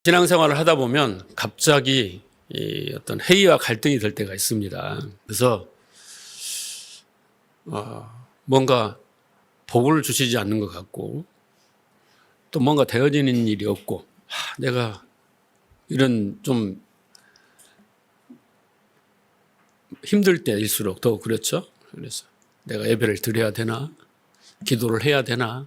신앙생활을 하다 보면 갑자기 어떤 회의와 갈등이 될 때가 있습니다. 그래서 뭔가 복을 주시지 않는 것 같고 또 뭔가 되어지는 일이 없고 내가 이런 좀 힘들 때일수록 더 그렇죠. 그래서 내가 예배를 드려야 되나, 기도를 해야 되나,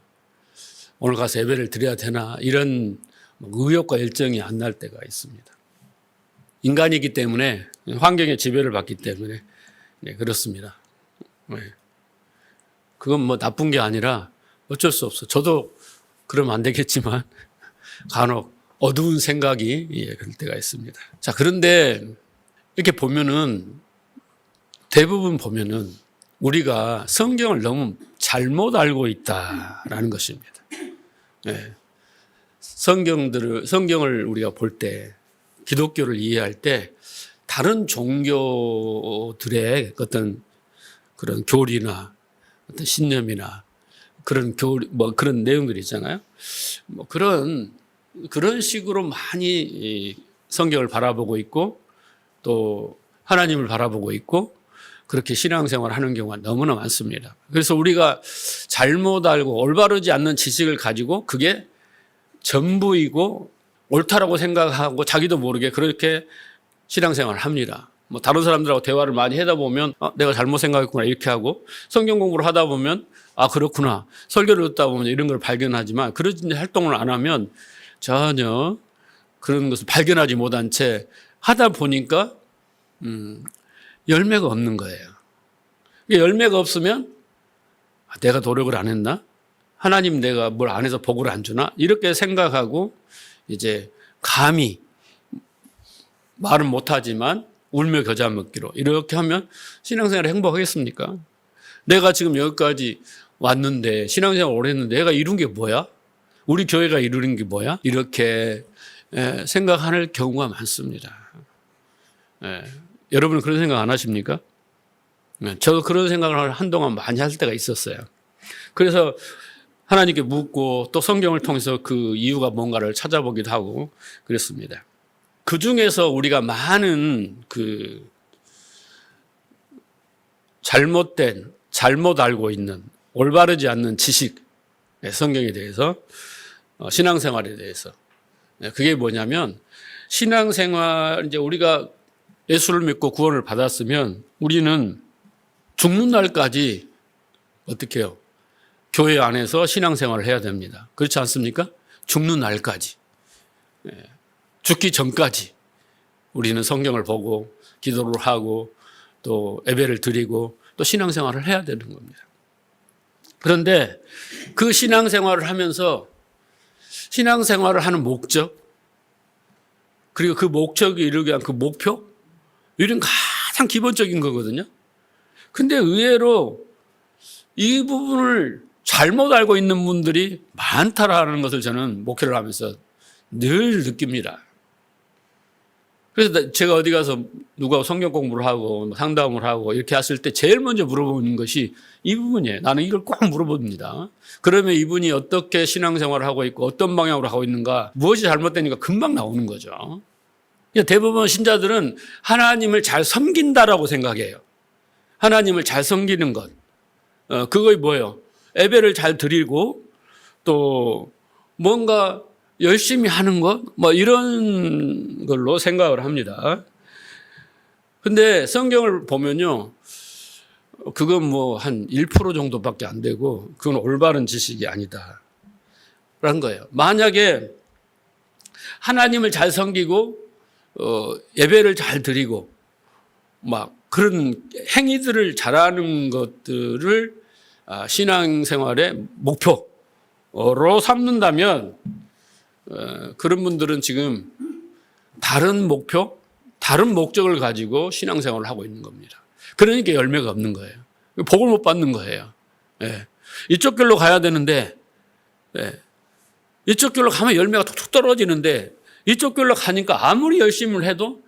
오늘 가서 예배를 드려야 되나, 이런 의욕과 열정이 안 날 때가 있습니다. 인간이기 때문에, 환경의 지배를 받기 때문에 그렇습니다. 그건 뭐 나쁜 게 아니라 어쩔 수 없어. 저도 그러면 안 되겠지만 간혹 어두운 생각이 그럴 때가 있습니다. 자, 그런데 이렇게 보면은 대부분 보면은 우리가 성경을 너무 잘못 알고 있다라는 것입니다. 성경을 우리가 볼 때, 기독교를 이해할 때 다른 종교들의 어떤 그런 교리나 어떤 신념이나 그런 그런 내용들이 있잖아요. 그런 식으로 많이 성경을 바라보고 있고 또 하나님을 바라보고 있고 그렇게 신앙생활을 하는 경우가 너무나 많습니다. 그래서 우리가 잘못 알고 올바르지 않는 지식을 가지고 그게 전부이고 옳다라고 생각하고 자기도 모르게 그렇게 신앙생활을 합니다. 뭐 다른 사람들하고 대화를 많이 하다 보면 내가 잘못 생각했구나 이렇게 하고 성경 공부를 하다 보면 그렇구나 설교를 듣다 보면 이런 걸 발견하지만 그런 활동을 안 하면 전혀 그런 것을 발견하지 못한 채 하다 보니까 열매가 없는 거예요. 열매가 없으면 내가 노력을 안 했나? 하나님 내가 뭘 안 해서 복을 안 주나? 이렇게 생각하고 이제 감히 말은 못하지만 울며 겨자 먹기로 이렇게 하면 신앙생활에 행복하겠습니까? 내가 지금 여기까지 왔는데 신앙생활 오래 했는데 내가 이룬 게 뭐야? 우리 교회가 이루는 게 뭐야? 이렇게 생각할 경우가 많습니다. 여러분은 그런 생각 안 하십니까? 저도 그런 생각을 한동안 많이 할 때가 있었어요. 그래서 하나님께 묻고 또 성경을 통해서 그 이유가 뭔가를 찾아보기도 하고 그랬습니다. 그 중에서 우리가 많은 잘못 알고 있는 올바르지 않는 지식, 성경에 대해서, 신앙생활에 대해서. 그게 뭐냐면 신앙생활, 이제 우리가 예수를 믿고 구원을 받았으면 우리는 죽는 날까지 어떻게 해요? 교회 안에서 신앙생활을 해야 됩니다. 그렇지 않습니까? 죽는 날까지. 죽기 전까지 우리는 성경을 보고 기도를 하고 또 예배를 드리고 또 신앙생활을 해야 되는 겁니다. 그런데 그 신앙생활을 하면서 신앙생활을 하는 목적 그리고 그 목적에 이르기 위한 그 목표 이런 가장 기본적인 거거든요. 근데 의외로 이 부분을 잘못 알고 있는 분들이 많다라는 것을 저는 목회를 하면서 늘 느낍니다. 그래서 제가 어디 가서 누가 성경 공부를 하고 상담을 하고 이렇게 했을 때 제일 먼저 물어보는 것이 이 부분이에요. 나는 이걸 꼭 물어봅니다. 그러면 이분이 어떻게 신앙생활을 하고 있고 어떤 방향으로 하고 있는가 무엇이 잘못되는가 금방 나오는 거죠. 대부분 신자들은 하나님을 잘 섬긴다라고 생각해요. 하나님을 잘 섬기는 것. 그거 뭐예요? 예배를 잘 드리고 또 뭔가 열심히 하는 것, 이런 걸로 생각을 합니다. 근데 성경을 보면요. 그건 한 1% 정도밖에 안 되고 그건 올바른 지식이 아니다. 라는 거예요. 만약에 하나님을 잘 섬기고 예배를 잘 드리고 그런 행위들을 잘하는 것들을 신앙생활의 목표로 삼는다면 그런 분들은 지금 다른 목표, 다른 목적을 가지고 신앙생활을 하고 있는 겁니다. 그러니까 열매가 없는 거예요. 복을 못 받는 거예요. 이쪽 길로 가야 되는데 이쪽 길로 가면 열매가 툭툭 떨어지는데 이쪽 길로 가니까 아무리 열심히 해도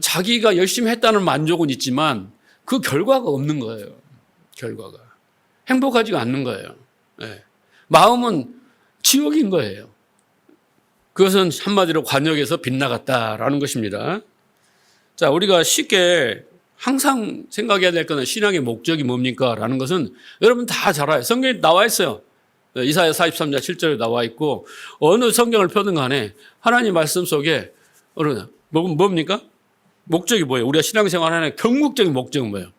자기가 열심히 했다는 만족은 있지만 그 결과가 없는 거예요. 결과가. 행복하지가 않는 거예요. 마음은 지옥인 거예요. 그것은 한마디로 관역에서 빗나갔다라는 것입니다. 자, 우리가 쉽게 항상 생각해야 될 것은 신앙의 목적이 뭡니까? 라는 것은 여러분 다 잘 알아요. 성경에 나와 있어요. 이사야 43장 7절에 나와 있고 어느 성경을 펴든 간에 하나님 말씀 속에 뭡니까? 목적이 뭐예요? 우리가 신앙생활 하는 궁극적인 목적은 뭐예요?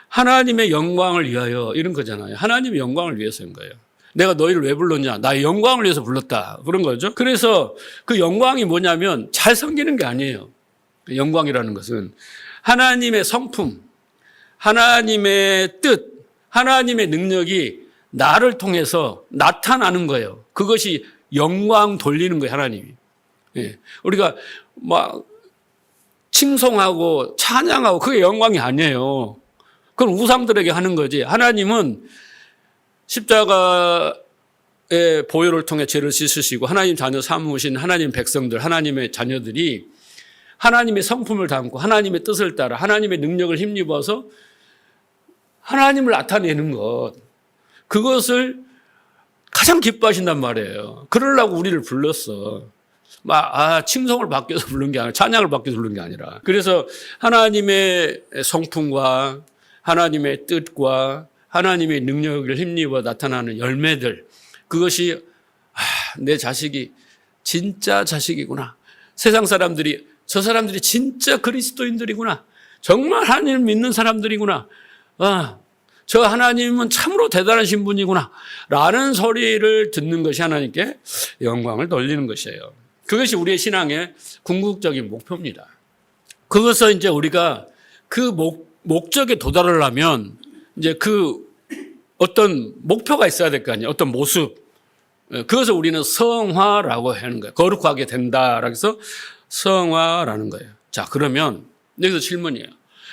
하나님의 영광을 위하여 이런 거잖아요. 하나님의 영광을 위해서인 거예요. 내가 너희를 왜 불렀냐? 나의 영광을 위해서 불렀다. 그런 거죠. 그래서 그 영광이 뭐냐면 잘 섬기는 게 아니에요. 영광이라는 것은 하나님의 성품, 하나님의 뜻, 하나님의 능력이 나를 통해서 나타나는 거예요. 그것이 영광 돌리는 거예요, 하나님이. 예. 우리가 막 칭송하고 찬양하고 그게 영광이 아니에요. 그건 우상들에게 하는 거지. 하나님은 십자가의 보혈을 통해 죄를 씻으시고 하나님 자녀 삼으신 하나님 백성들, 하나님의 자녀들이 하나님의 성품을 담고 하나님의 뜻을 따라 하나님의 능력을 힘입어서 하나님을 나타내는 것, 그것을 가장 기뻐하신단 말이에요. 그러려고 우리를 불렀어. 칭송을 받기 위해서 부른 게 아니라, 찬양을 받기 위해서 부른 게 아니라. 그래서 하나님의 성품과 하나님의 뜻과 하나님의 능력을 힘입어 나타나는 열매들, 그것이 내 자식이 진짜 자식이구나. 세상 사람들이 저 사람들이 진짜 그리스도인들이구나. 정말 하나님을 믿는 사람들이구나. 저 하나님은 참으로 대단하신 분이구나. 라는 소리를 듣는 것이 하나님께 영광을 돌리는 것이에요. 그것이 우리의 신앙의 궁극적인 목표입니다. 그것을 이제 우리가 그 목적에 도달하려면 이제 그 어떤 목표가 있어야 될 거 아니에요. 어떤 모습. 그것을 우리는 성화라고 하는 거예요. 거룩하게 된다라고 해서 성화라는 거예요. 자, 그러면 여기서 질문이에요.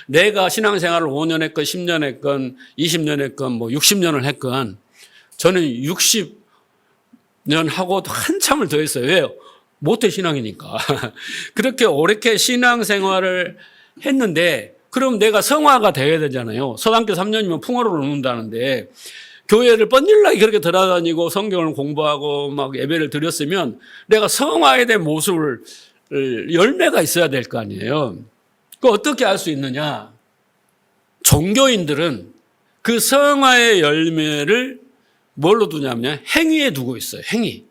내가 신앙생활을 5년 했건 10년 했건 20년 했건 뭐 60년을 했건 저는 60년 하고도 한참을 더 했어요. 왜요? 모태 신앙이니까. 그렇게 오래게 신앙생활을 했는데 그럼 내가 성화가 돼야 되잖아요. 서당교 3년이면 풍어를 놓는다는데 교회를 뻔질나게 그렇게 돌아다니고 성경을 공부하고 막 예배를 드렸으면 내가 성화에 대한 모습을 열매가 있어야 될 거 아니에요. 그 어떻게 알 수 있느냐? 종교인들은 그 성화의 열매를 뭘로 두냐면 행위에 두고 있어요. 행위.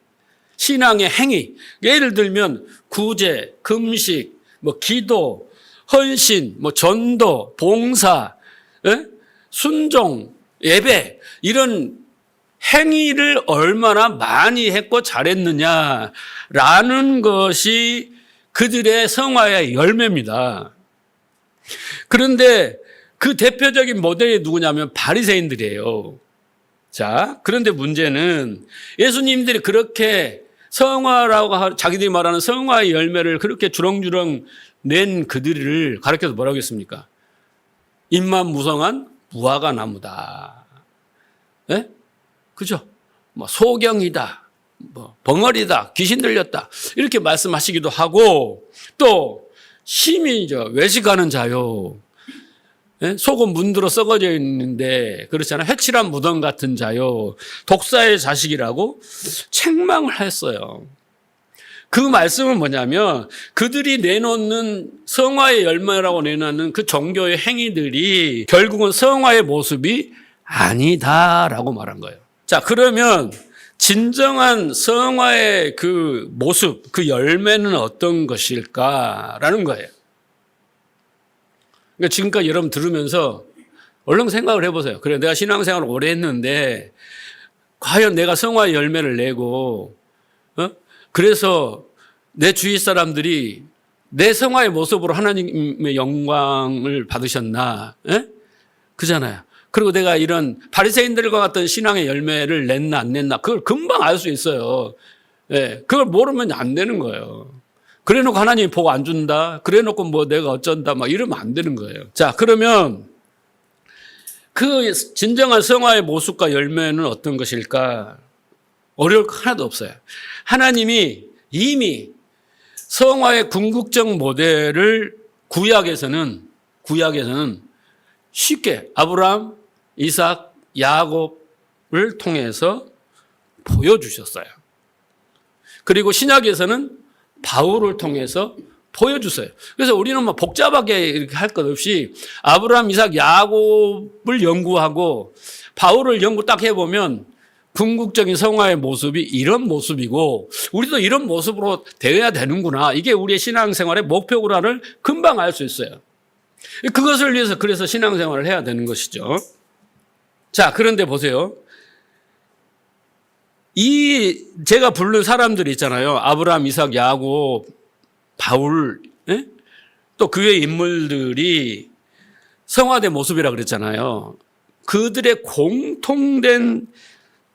신앙의 행위. 예를 들면 구제, 금식, 뭐 기도, 헌신, 뭐 전도, 봉사, 순종, 예배 이런 행위를 얼마나 많이 했고 잘했느냐라는 것이 그들의 성화의 열매입니다. 그런데 그 대표적인 모델이 누구냐면 바리새인들이에요. 자, 그런데 문제는 예수님들이 그렇게 성화라고 자기들이 말하는 성화의 열매를 그렇게 주렁주렁 낸 그들을 가르쳐서 뭐라고 했습니까? 입만 무성한 무화과 나무다. 예? 그죠? 뭐 소경이다. 뭐 벙어리다. 귀신 들렸다. 이렇게 말씀하시기도 하고 또 심히 외식하는 자요. 예? 속은 문들어 썩어져 있는데 그렇잖아요. 회칠한 무덤 같은 자요. 독사의 자식이라고 책망을 했어요. 그 말씀은 뭐냐면 그들이 내놓는 성화의 열매라고 내놓는 그 종교의 행위들이 결국은 성화의 모습이 아니다라고 말한 거예요. 자, 그러면 진정한 성화의 그 모습, 그 열매는 어떤 것일까라는 거예요. 그러니까 지금까지 여러분 들으면서 얼른 생각을 해보세요. 그래, 내가 신앙생활을 오래 했는데 과연 내가 성화의 열매를 내고 그래서 내 주위 사람들이 내 성화의 모습으로 하나님의 영광을 받으셨나? 그잖아요. 그리고 내가 이런 바리새인들과 같은 신앙의 열매를 냈나 안 냈나 그걸 금방 알 수 있어요. 그걸 모르면 안 되는 거예요. 그래놓고 하나님이 복 안 준다. 그래놓고 뭐 내가 어쩐다. 막 이러면 안 되는 거예요. 자, 그러면 그 진정한 성화의 모습과 열매는 어떤 것일까? 어려울 거 하나도 없어요. 하나님이 이미 성화의 궁극적 모델을 구약에서는 쉽게 아브라함, 이삭, 야곱을 통해서 보여주셨어요. 그리고 신약에서는 바울을 통해서 보여주세요. 그래서 우리는 뭐 복잡하게 이렇게 할 것 없이 아브라함, 이삭, 야곱을 연구하고 바울을 연구 딱 해보면 궁극적인 성화의 모습이 이런 모습이고 우리도 이런 모습으로 되어야 되는구나. 이게 우리의 신앙생활의 목표구나를 금방 알 수 있어요. 그것을 위해서 그래서 신앙생활을 해야 되는 것이죠. 자, 그런데 보세요. 이 제가 부른 사람들이 있잖아요. 아브라함, 이삭, 야곱, 바울, 또 그 외의 인물들이 성화된 모습이라 그랬잖아요. 그들의 공통된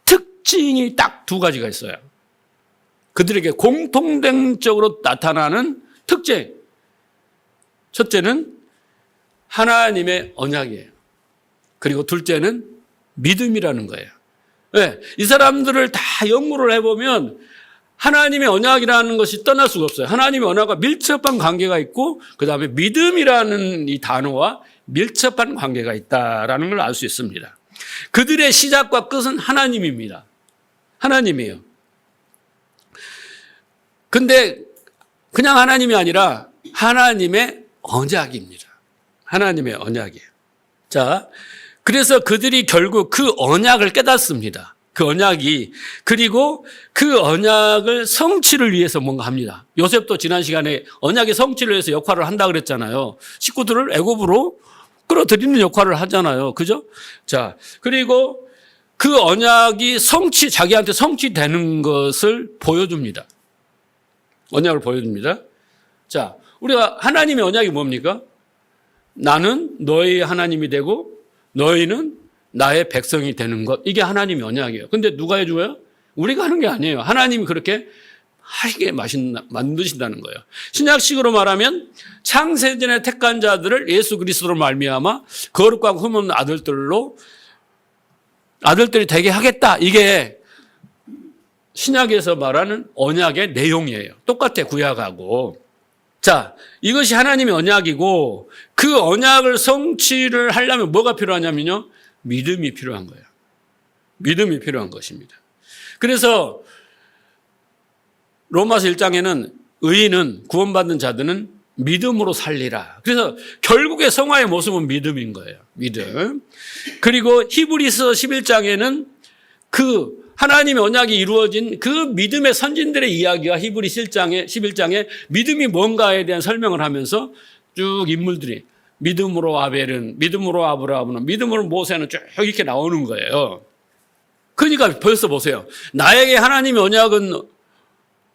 특징이 딱 두 가지가 있어요. 그들에게 공통적으로 나타나는 특징. 첫째는 하나님의 언약이에요. 그리고 둘째는 믿음이라는 거예요. 네, 이 사람들을 다 연구를 해보면 하나님의 언약이라는 것이 떠날 수가 없어요. 하나님의 언약과 밀접한 관계가 있고 그다음에 믿음이라는 이 단어와 밀접한 관계가 있다라는 걸 알 수 있습니다. 그들의 시작과 끝은 하나님입니다. 하나님이에요. 근데 그냥 하나님이 아니라 하나님의 언약입니다. 하나님의 언약이에요. 자, 그래서 그들이 결국 그 언약을 깨닫습니다. 그 언약이, 그리고 그 언약을 성취를 위해서 뭔가 합니다. 요셉도 지난 시간에 언약의 성취를 위해서 역할을 한다 그랬잖아요. 식구들을 애굽으로 끌어들이는 역할을 하잖아요. 그죠? 자, 그리고 그 언약이 자기한테 성취되는 것을 보여줍니다. 언약을 보여줍니다. 자, 우리가 하나님의 언약이 뭡니까? 나는 너희 하나님이 되고 너희는 나의 백성이 되는 것. 이게 하나님의 언약이에요. 근데 누가 해줘요? 우리가 하는 게 아니에요. 하나님이 그렇게 하게 만드신다는 거예요. 신약식으로 말하면 창세전에 택한 자들을 예수 그리스도로 말미암아 거룩과 흠없는 아들들이 되게 하겠다. 이게 신약에서 말하는 언약의 내용이에요. 똑같아, 구약하고. 자, 이것이 하나님의 언약이고 그 언약을 성취를 하려면 뭐가 필요하냐면요. 믿음이 필요한 거예요. 믿음이 필요한 것입니다. 그래서 로마서 1장에는 의인은 구원받는 자들은 믿음으로 살리라. 그래서 결국의 성화의 모습은 믿음인 거예요. 믿음. 그리고 히브리서 11장에는 그 하나님의 언약이 이루어진 그 믿음의 선진들의 이야기가 히브리 11장에 믿음이 뭔가에 대한 설명을 하면서 쭉 인물들이 믿음으로 아벨은, 믿음으로 아브라함은, 믿음으로 모세는 쭉 이렇게 나오는 거예요. 그러니까 벌써 보세요. 나에게 하나님의 언약은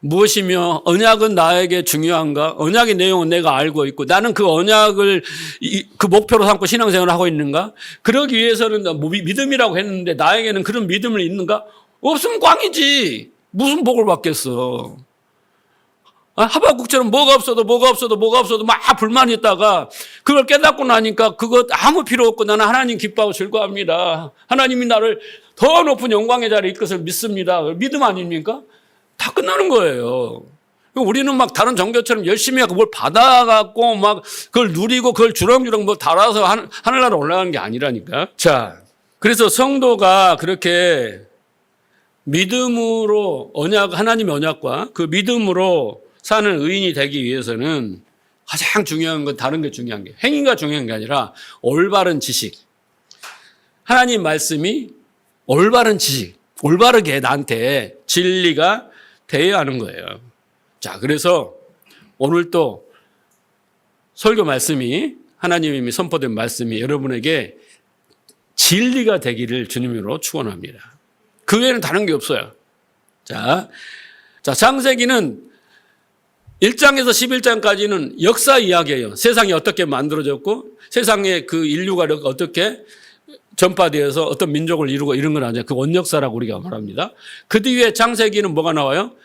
무엇이며 언약은 나에게 중요한가? 언약의 내용은 내가 알고 있고 나는 그 언약을 그 목표로 삼고 신앙생활을 하고 있는가? 그러기 위해서는 믿음이라고 했는데 나에게는 그런 믿음이 있는가? 없으면 꽝이지. 무슨 복을 받겠어. 하박국처럼 뭐가 없어도 막 불만이 있다가 그걸 깨닫고 나니까 그것 아무 필요 없고 나는 하나님 기뻐하고 즐거워합니다. 하나님이 나를 더 높은 영광의 자리에 이끌 것을 믿습니다. 믿음 아닙니까? 다 끝나는 거예요. 우리는 막 다른 종교처럼 열심히 하고 뭘 받아갖고 막 그걸 누리고 그걸 주렁주렁 뭐 달아서 하늘나라 올라가는 게 아니라니까. 자, 그래서 성도가 그렇게 믿음으로 하나님의 언약과 그 믿음으로 사는 의인이 되기 위해서는 가장 중요한 건 다른 게 중요한 게 행위가 중요한 게 아니라 올바른 지식. 하나님 말씀이 올바른 지식, 올바르게 나한테 진리가 되어야 하는 거예요. 자, 그래서 오늘 또 설교 말씀이 하나님이 선포된 말씀이 여러분에게 진리가 되기를 주님으로 축원합니다. 그 외에는 다른 게 없어요. 자, 창세기는 1장에서 11장까지는 역사 이야기예요. 세상이 어떻게 만들어졌고 세상에 그 인류가 어떻게 전파되어서 어떤 민족을 이루고 이런 건 아니에요. 그 원역사라고 우리가 말합니다. 그 뒤에 창세기는 뭐가 나와요?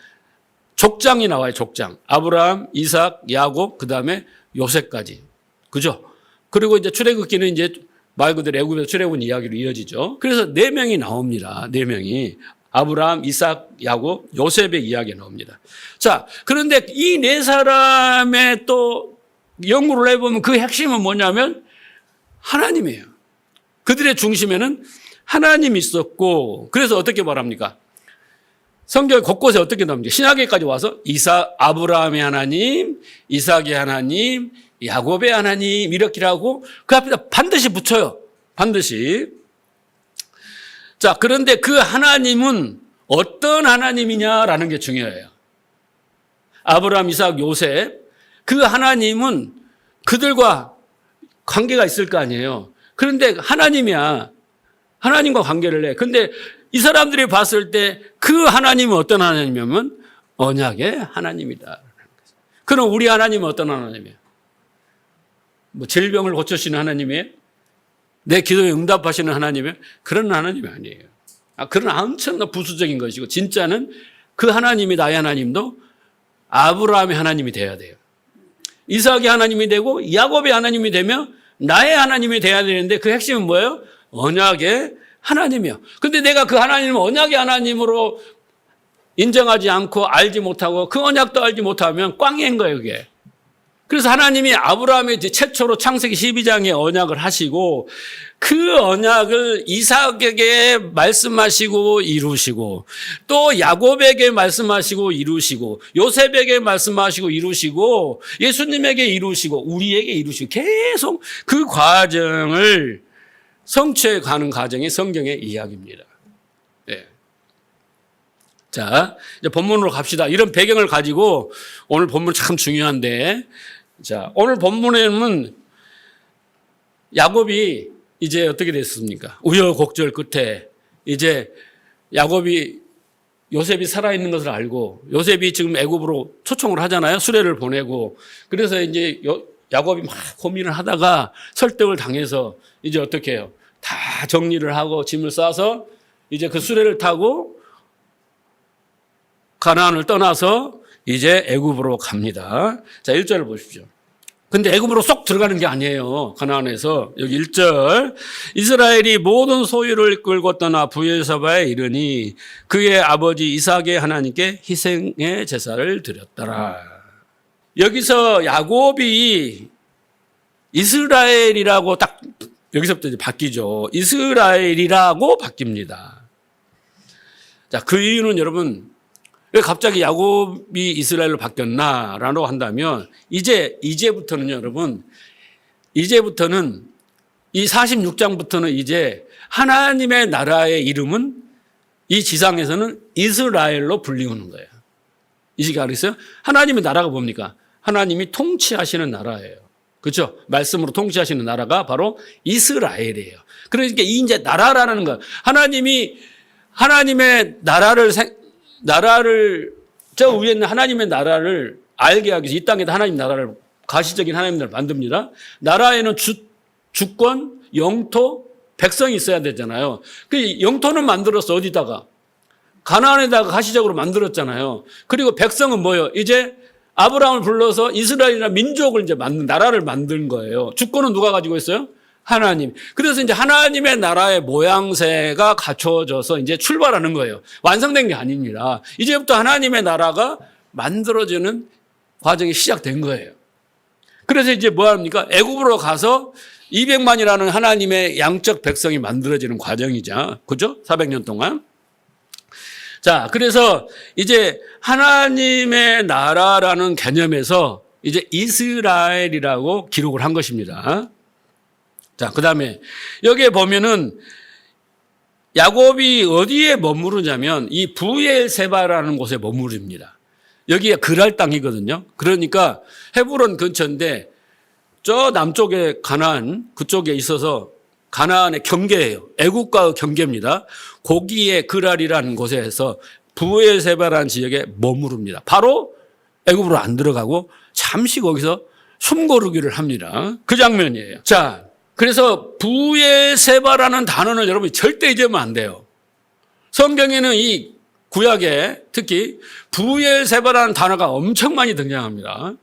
족장이 나와요. 족장. 아브라함, 이삭, 야곱, 그다음에 요셉까지. 그죠? 그리고 이제 출애굽기는 이제 말 그대로 애굽에서 출애굽 이야기로 이어지죠. 그래서 4명이 나옵니다. 4명이. 아브라함, 이삭, 야곱, 요셉의 이야기가 나옵니다. 자, 그런데 이 4사람의 또 연구를 해보면 그 핵심은 뭐냐면 하나님이에요. 그들의 중심에는 하나님이 있었고, 그래서 어떻게 말합니까? 성경 곳곳에 어떻게 나옵니까? 신약에까지 와서 아브라함의 하나님, 이삭의 하나님, 야곱의 하나님 이렇게 하고 그 앞에다 반드시 붙여요. 반드시. 자, 그런데 그 하나님은 어떤 하나님이냐라는 게 중요해요. 아브라함, 이삭, 요셉 그 하나님은 그들과 관계가 있을 거 아니에요. 그런데 하나님이야. 하나님과 관계를 해. 그런데 이 사람들이 봤을 때 그 하나님은 어떤 하나님이냐면 언약의 하나님이다. 그럼 우리 하나님은 어떤 하나님이에요? 뭐 질병을 고쳐주시는 하나님이에요? 내 기도에 응답하시는 하나님이에요? 그런 하나님이 아니에요. 그런 엄청난 부수적인 것이고 진짜는 그 하나님이 나의 하나님도 아브라함의 하나님이 돼야 돼요. 이삭의 하나님이 되고 야곱의 하나님이 되면 나의 하나님이 돼야 되는데 그 핵심은 뭐예요? 언약의 하나님이요. 근데 내가 그 하나님을 언약의 하나님으로 인정하지 않고 알지 못하고 그 언약도 알지 못하면 꽝인 거예요, 그게. 그래서 하나님이 아브라함의 최초로 창세기 12장에 언약을 하시고 그 언약을 이삭에게 말씀하시고 이루시고 또 야곱에게 말씀하시고 이루시고 요셉에게 말씀하시고 이루시고 예수님에게 이루시고 우리에게 이루시고 계속 그 과정을 성취해 가는 과정이 성경의 이야기입니다. 네. 자, 이제 본문으로 갑시다. 이런 배경을 가지고 오늘 본문 참 중요한데, 자, 오늘 본문에는 야곱이 이제 어떻게 됐습니까? 우여곡절 끝에 이제 요셉이 살아있는 것을 알고 요셉이 지금 애굽으로 초청을 하잖아요. 수레를 보내고. 그래서 이제 야곱이 막 고민을 하다가 설득을 당해서 이제 어떻게 해요? 다 정리를 하고 짐을 싸서 이제 그 수레를 타고 가나안을 떠나서 이제 애굽으로 갑니다. 자, 1절을 보십시오. 근데 애굽으로 쏙 들어가는 게 아니에요. 가나안에서 여기 1절 이스라엘이 모든 소유를 끌고 떠나 부엘세바에 이르니 그의 아버지 이삭의 하나님께 희생의 제사를 드렸더라. 여기서 야곱이 이스라엘이라고 딱 여기서부터 이제 바뀌죠. 이스라엘이라고 바뀝니다. 자, 그 이유는 여러분 왜 갑자기 야곱이 이스라엘로 바뀌었나라고 한다면 이제부터는 여러분 이제부터는 이 46장부터는 이제 하나님의 나라의 이름은 이 지상에서는 이스라엘로 불리우는 거예요. 이 시기가 알겠어요? 하나님의 나라가 뭡니까? 하나님이 통치하시는 나라예요. 그렇죠? 말씀으로 통치하시는 나라가 바로 이스라엘이에요. 그러니까 이 이제 나라라는 거 하나님이 하나님의 나라를 저 위에 있는 하나님의 나라를 알게 하기 위해서 이 땅에도 하나님 나라를 가시적인 하나님 나라를 만듭니다. 나라에는 주권, 영토, 백성이 있어야 되잖아요. 그 영토는 만들었어. 어디다가? 가나안에다가 가시적으로 만들었잖아요. 그리고 백성은 뭐예요? 이제 아브라함을 불러서 이스라엘이라는 민족을 이제 나라를 만든 거예요. 주권은 누가 가지고 있어요? 하나님. 그래서 이제 하나님의 나라의 모양새가 갖춰져서 이제 출발하는 거예요. 완성된 게 아닙니다. 이제부터 하나님의 나라가 만들어지는 과정이 시작된 거예요. 그래서 이제 뭐 합니까? 애굽으로 가서 200만이라는 하나님의 양적 백성이 만들어지는 과정이죠. 그죠? 400년 동안. 자, 그래서 이제 하나님의 나라라는 개념에서 이제 이스라엘이라고 기록을 한 것입니다. 자, 그 다음에 여기에 보면은 야곱이 어디에 머무르냐면 이 부엘세바라는 곳에 머무릅니다. 여기가 그랄 땅이거든요. 그러니까 헤브론 근처인데 저 남쪽에 가나안 그쪽에 있어서 가나안의 경계예요. 애국과 경계입니다. 거기에 그랄이라는 곳에서 부엘세바라는 지역에 머무릅니다. 바로 애굽으로 안 들어가고 잠시 거기서 숨고르기를 합니다. 그 장면이에요. 자, 그래서 부엘세바라는 단어는 여러분이 절대 잊으면 안 돼요. 성경에는 이 구약에 특히 부엘세바라는 단어가 엄청 많이 등장합니다.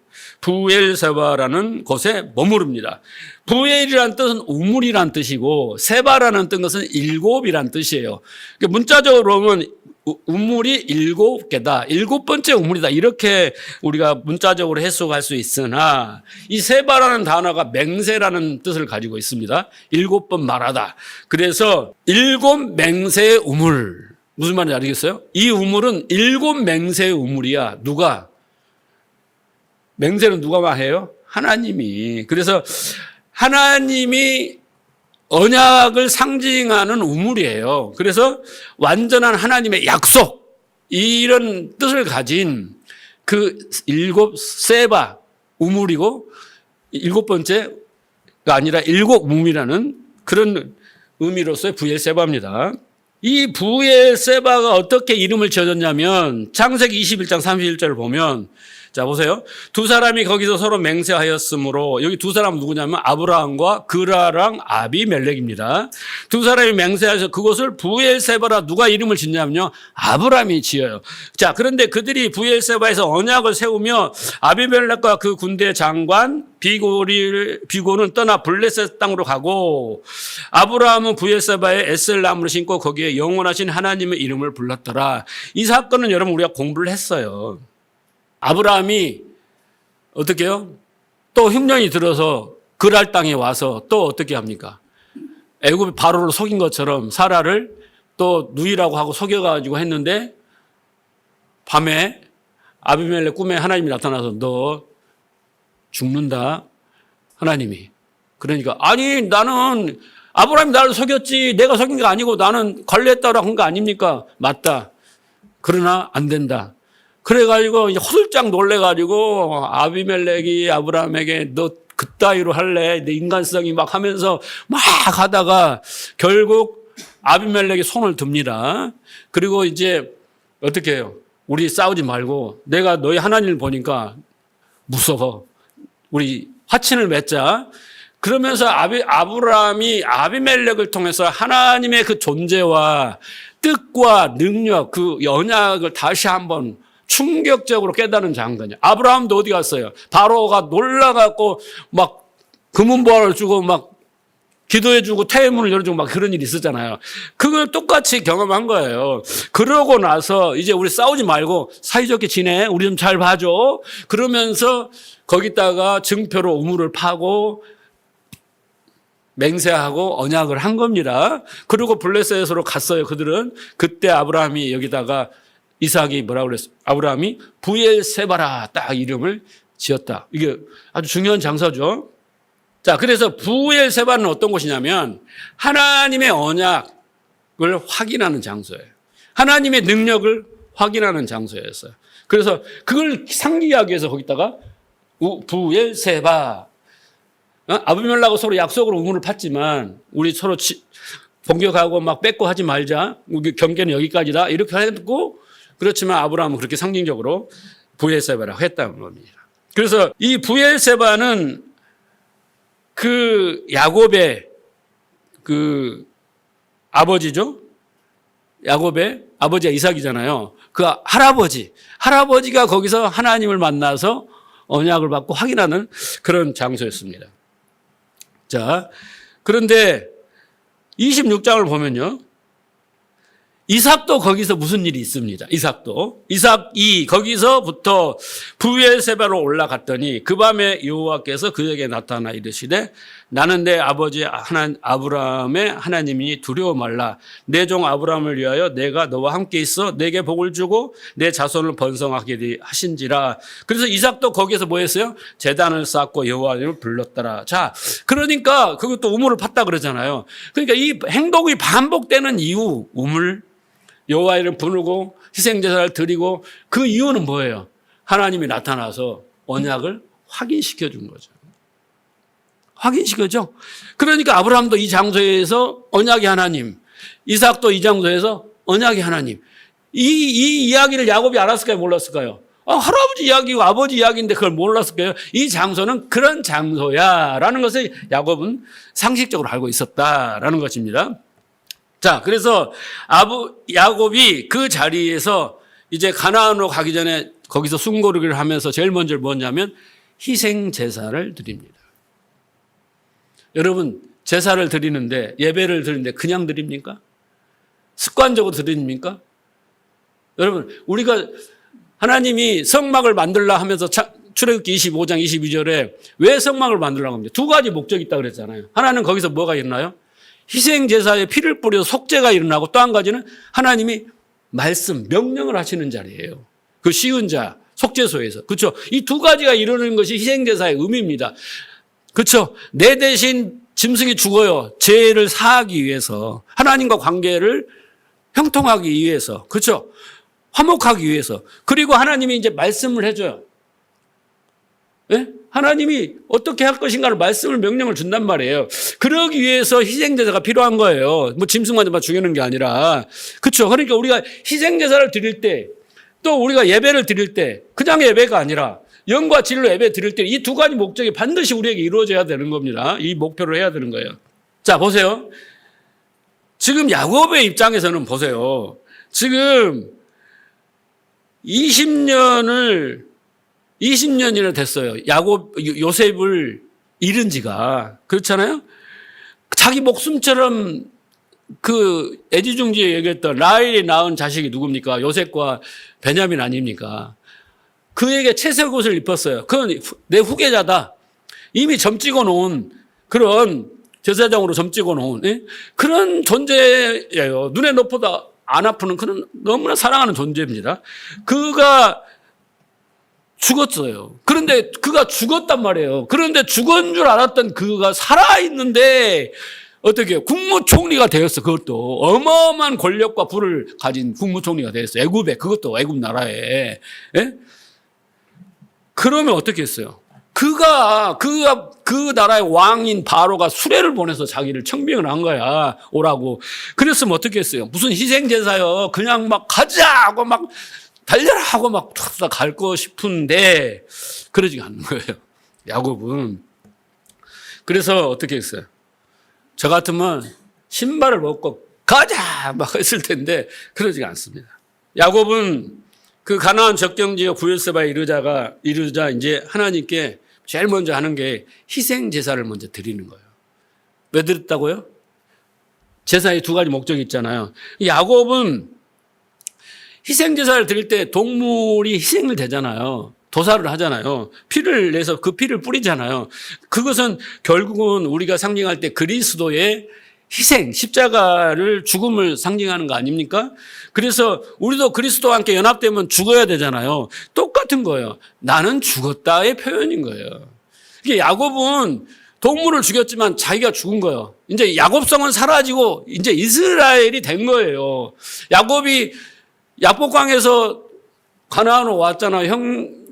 부엘세바라는 곳에 머무릅니다. 부엘이라는 뜻은 우물이란 뜻이고 세바라는 뜻은 일곱이란 뜻이에요. 문자적으로 보면 우물이 7개다. 7번째 우물이다. 이렇게 우리가 문자적으로 해석할 수 있으나 이 세바라는 단어가 맹세라는 뜻을 가지고 있습니다. 7번 말하다. 그래서 7 맹세의 우물. 무슨 말인지 알겠어요? 이 우물은 7 맹세의 우물이야. 누가? 맹세는 누가 해요? 하나님이. 그래서 하나님이 언약을 상징하는 우물이에요. 그래서 완전한 하나님의 약속, 이런 뜻을 가진 그 7 세바 우물이고 7번째가 아니라 7 우물이라는 그런 의미로서의 부엘세바입니다. 이 부엘세바가 어떻게 이름을 지어졌냐면 창세기 21장 31절을 보면, 자 보세요. 두 사람이 거기서 서로 맹세하였으므로, 여기 두 사람은 누구냐면 아브라함과 그라랑 아비멜렉입니다. 두 사람이 맹세해서 그곳을 부엘세바라 누가 이름을 짓냐면요, 아브라함이 지어요. 자, 그런데 그들이 부엘세바에서 언약을 세우며 아비멜렉과 그 군대 장관 비고는 떠나 블레셋 땅으로 가고, 아브라함은 부엘세바에 에셀나무를 심고 거기에 영원하신 하나님의 이름을 불렀더라. 이 사건은 여러분 우리가 공부를 했어요. 아브라함이 어떻게 해요? 또 흉년이 들어서 그랄 땅에 와서 또 어떻게 합니까? 애굽 바로를 속인 것처럼 사라를 또 누이라고 하고 속여가지고 했는데, 밤에 아비멜렉 꿈에 하나님이 나타나서 너 죽는다, 하나님이. 그러니까 아니 나는 아브라함이 나를 속였지 내가 속인 게 아니고 나는 관리했다라고 한 거 아닙니까? 맞다. 그러나 안 된다. 그래가지고 이제 호들짝 놀래가지고 아비멜렉이 아브라함에게 너 그따위로 할래? 내 인간성이 막 하면서 막 하다가 결국 아비멜렉이 손을 듭니다. 그리고 이제 어떻게 해요? 우리 싸우지 말고 내가 너희 하나님을 보니까 무서워. 우리 화친을 맺자. 그러면서 아브라함이 아비멜렉을 통해서 하나님의 그 존재와 뜻과 능력, 그 언약을 다시 한번 충격적으로 깨달은 장면이에요. 아브라함도 어디 갔어요? 바로가 놀라갖고 막 금은보화를 주고 막 기도해주고 태문을 열어주고 막 그런 일이 있었잖아요. 그걸 똑같이 경험한 거예요. 그러고 나서 이제 우리 싸우지 말고 사이좋게 지내. 우리 좀 잘 봐줘. 그러면서 거기다가 증표로 우물을 파고 맹세하고 언약을 한 겁니다. 그리고 블레셋으로 갔어요. 그들은. 그때 아브라함이 여기다가 이삭이 뭐라고 그랬어요? 아브라함이 부엘세바라 딱 이름을 지었다. 이게 아주 중요한 장소죠. 자, 그래서 부엘세바는 어떤 곳이냐면 하나님의 언약을 확인하는 장소예요. 하나님의 능력을 확인하는 장소였어요. 그래서 그걸 상기하기 위해서 거기다가 부엘세바, 아비멜렉하고 서로 약속으로 우물을 팠지만 우리 서로 공격하고 막 뺏고 하지 말자. 우리 경계는 여기까지다. 이렇게 했고, 그렇지만 아브라함은 그렇게 상징적으로 부엘세바라고 했다는 겁니다. 그래서 이 부엘세바는 그 야곱의 그 아버지죠. 야곱의 아버지가 이삭이잖아요. 그 할아버지가 거기서 하나님을 만나서 언약을 받고 확인하는 그런 장소였습니다. 자, 그런데 26장을 보면요. 이삭도 거기서 무슨 일이 있습니다. 이삭이 거기서부터 부엘세바로 올라갔더니 그 밤에 여호와께서 그에게 나타나 이르시되 나는 내 아버지 아브라함의 하나님이니 두려워 말라. 내 종 아브라함을 위하여 내가 너와 함께 있어 내게 복을 주고 내 자손을 번성하게 하신지라. 그래서 이삭도 거기에서 뭐 했어요? 제단을 쌓고 여호와를 불렀더라. 자, 그러니까 그것도 우물을 팠다 그러잖아요. 그러니까 이 행동이 반복되는 이유, 우물, 여호와 이름 부르고 희생제사를 드리고, 그 이유는 뭐예요? 하나님이 나타나서 언약을 확인시켜 준 거죠. 확인시켜줘. 그러니까 아브라함도 이 장소에서 언약의 하나님, 이삭도 이 장소에서 언약의 하나님. 이 이야기를 야곱이 알았을까요? 몰랐을까요? 할아버지 이야기고 아버지 이야기인데 그걸 몰랐을까요? 이 장소는 그런 장소야 라는 것을 야곱은 상식적으로 알고 있었다라는 것입니다. 자, 그래서 야곱이 그 자리에서 이제 가나안으로 가기 전에 거기서 숨고르기를 하면서 제일 먼저 뭐냐면 희생 제사를 드립니다. 여러분, 제사를 드리는데, 예배를 드리는데 그냥 드립니까? 습관적으로 드립니까? 여러분, 우리가 하나님이 성막을 만들라 하면서 출애굽기 25장 22절에 왜 성막을 만들라고 합니까? 두 가지 목적이 있다고 그랬잖아요. 하나는 거기서 뭐가 일어나요? 희생제사에 피를 뿌려서 속죄가 일어나고, 또 한 가지는 하나님이 말씀, 명령을 하시는 자리예요. 그 쉬운 자, 속죄소에서. 그렇죠? 이 두 가지가 이루는 것이 희생제사의 의미입니다. 그렇죠? 내 대신 짐승이 죽어요. 죄를 사하기 위해서. 하나님과 관계를 형통하기 위해서. 그렇죠? 화목하기 위해서. 그리고 하나님이 이제 말씀을 해줘요. 예? 하나님이 어떻게 할 것인가를 말씀을 명령을 준단 말이에요. 그러기 위해서 희생제사가 필요한 거예요. 뭐 짐승만 죽이는 게 아니라. 그렇죠? 그러니까 우리가 희생제사를 드릴 때 또 우리가 예배를 드릴 때 그냥 예배가 아니라 영과 진리로 예배 드릴 때 이 두 가지 목적이 반드시 우리에게 이루어져야 되는 겁니다. 이 목표를 해야 되는 거예요. 자, 보세요. 지금 야곱의 입장에서는 보세요. 지금 20년이나 됐어요. 요셉을 잃은 지가. 그렇잖아요? 자기 목숨처럼 그 애지중지에 얘기했던 라헬이 낳은 자식이 누굽니까? 요셉과 베냐민 아닙니까? 그에게 채색 옷을 입혔어요. 그건 내 후계자다. 이미 점 찍어 놓은 그런 제사장으로 점 찍어 놓은 그런 존재예요. 눈에 넣어도 안 아프는 그런 너무나 사랑하는 존재입니다. 그가 죽었어요. 그런데 그가 죽었단 말이에요. 그런데 죽은 줄 알았던 그가 살아있는데 어떻게 국무총리가 되었어. 그것도 어마어마한 권력과 부를 가진 국무총리가 되었어. 애굽에, 그것도 애굽 나라에. 예? 그러면 어떻게 했어요? 그가 그 나라의 왕인 바로가 수레를 보내서 자기를 청빙을 한 거야. 오라고. 그랬으면 어떻게 했어요? 무슨 희생제사요. 그냥 막 가자 하고 막 달려라 하고 막 갈 거 싶은데 그러지 않는 거예요. 야곱은. 그래서 어떻게 했어요? 저 같으면 신발을 벗고 가자 막 했을 텐데 그러지 않습니다. 야곱은 그 가나안 적경지역 부엘세바에 이르자 이제 하나님께 제일 먼저 하는 게 희생 제사를 먼저 드리는 거예요. 왜 드렸다고요? 제사의 두 가지 목적이 있잖아요. 야곱은 희생 제사를 드릴 때 동물이 희생을 되잖아요. 도살을 하잖아요. 피를 내서 그 피를 뿌리잖아요. 그것은 결국은 우리가 상징할 때 그리스도의 희생, 십자가를 죽음을 상징하는 거 아닙니까? 그래서 우리도 그리스도와 함께 연합되면 죽어야 되잖아요. 똑같은 거예요. 나는 죽었다의 표현인 거예요. 이게 야곱은 동물을 죽였지만 자기가 죽은 거예요. 이제 야곱성은 사라지고 이제 이스라엘이 된 거예요. 야곱이 야복강에서 가나안으로 왔잖아요.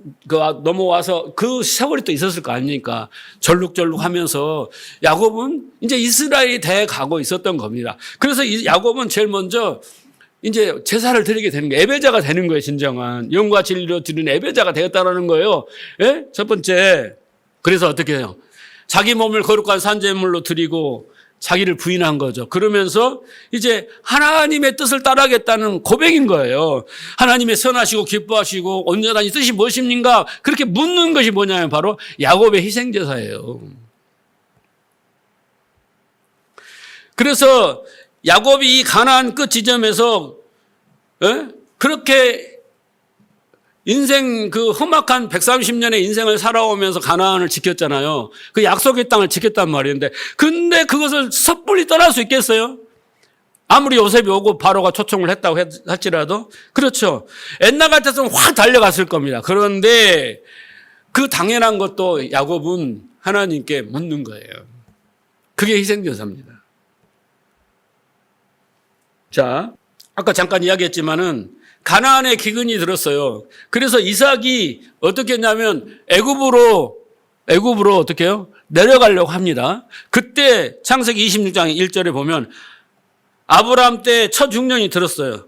넘어와서 그 세월이 또 있었을 거 아닙니까? 절룩절룩 하면서 야곱은 이제 이스라엘이 돼 가고 있었던 겁니다. 그래서 야곱은 제일 먼저 이제 제사를 드리게 되는 거예요. 예배자가 되는 거예요, 진정한. 영과 진리로 드리는 예배자가 되었다라는 거예요. 예? 첫 번째. 그래서 어떻게 해요? 자기 몸을 거룩한 산제물로 드리고 자기를 부인한 거죠. 그러면서 이제 하나님의 뜻을 따르겠다는 고백인 거예요. 하나님의 선하시고 기뻐하시고 온전한 이 뜻이 무엇입니까? 그렇게 묻는 것이 뭐냐면 바로 야곱의 희생제사예요. 그래서 야곱이 이 가나안 끝 지점에서 그렇게 인생 그 험악한 130년의 인생을 살아오면서 가나안을 지켰잖아요. 그 약속의 땅을 지켰단 말인데 근데 그것을 섣불리 떠날 수 있겠어요? 아무리 요셉이 오고 바로가 초청을 했다고 할지라도 그렇죠. 옛날 같았으면 확 달려갔을 겁니다. 그런데 그 당연한 것도 야곱은 하나님께 묻는 거예요. 그게 희생제사입니다. 자, 아까 잠깐 이야기했지만은 가나안에 기근이 들었어요. 그래서 이삭이 어떻게 했냐면 애굽으로 어떻게 해요? 내려가려고 합니다. 그때 창세기 26장 1절에 보면 아브라함 때 첫 흉년이 들었어요.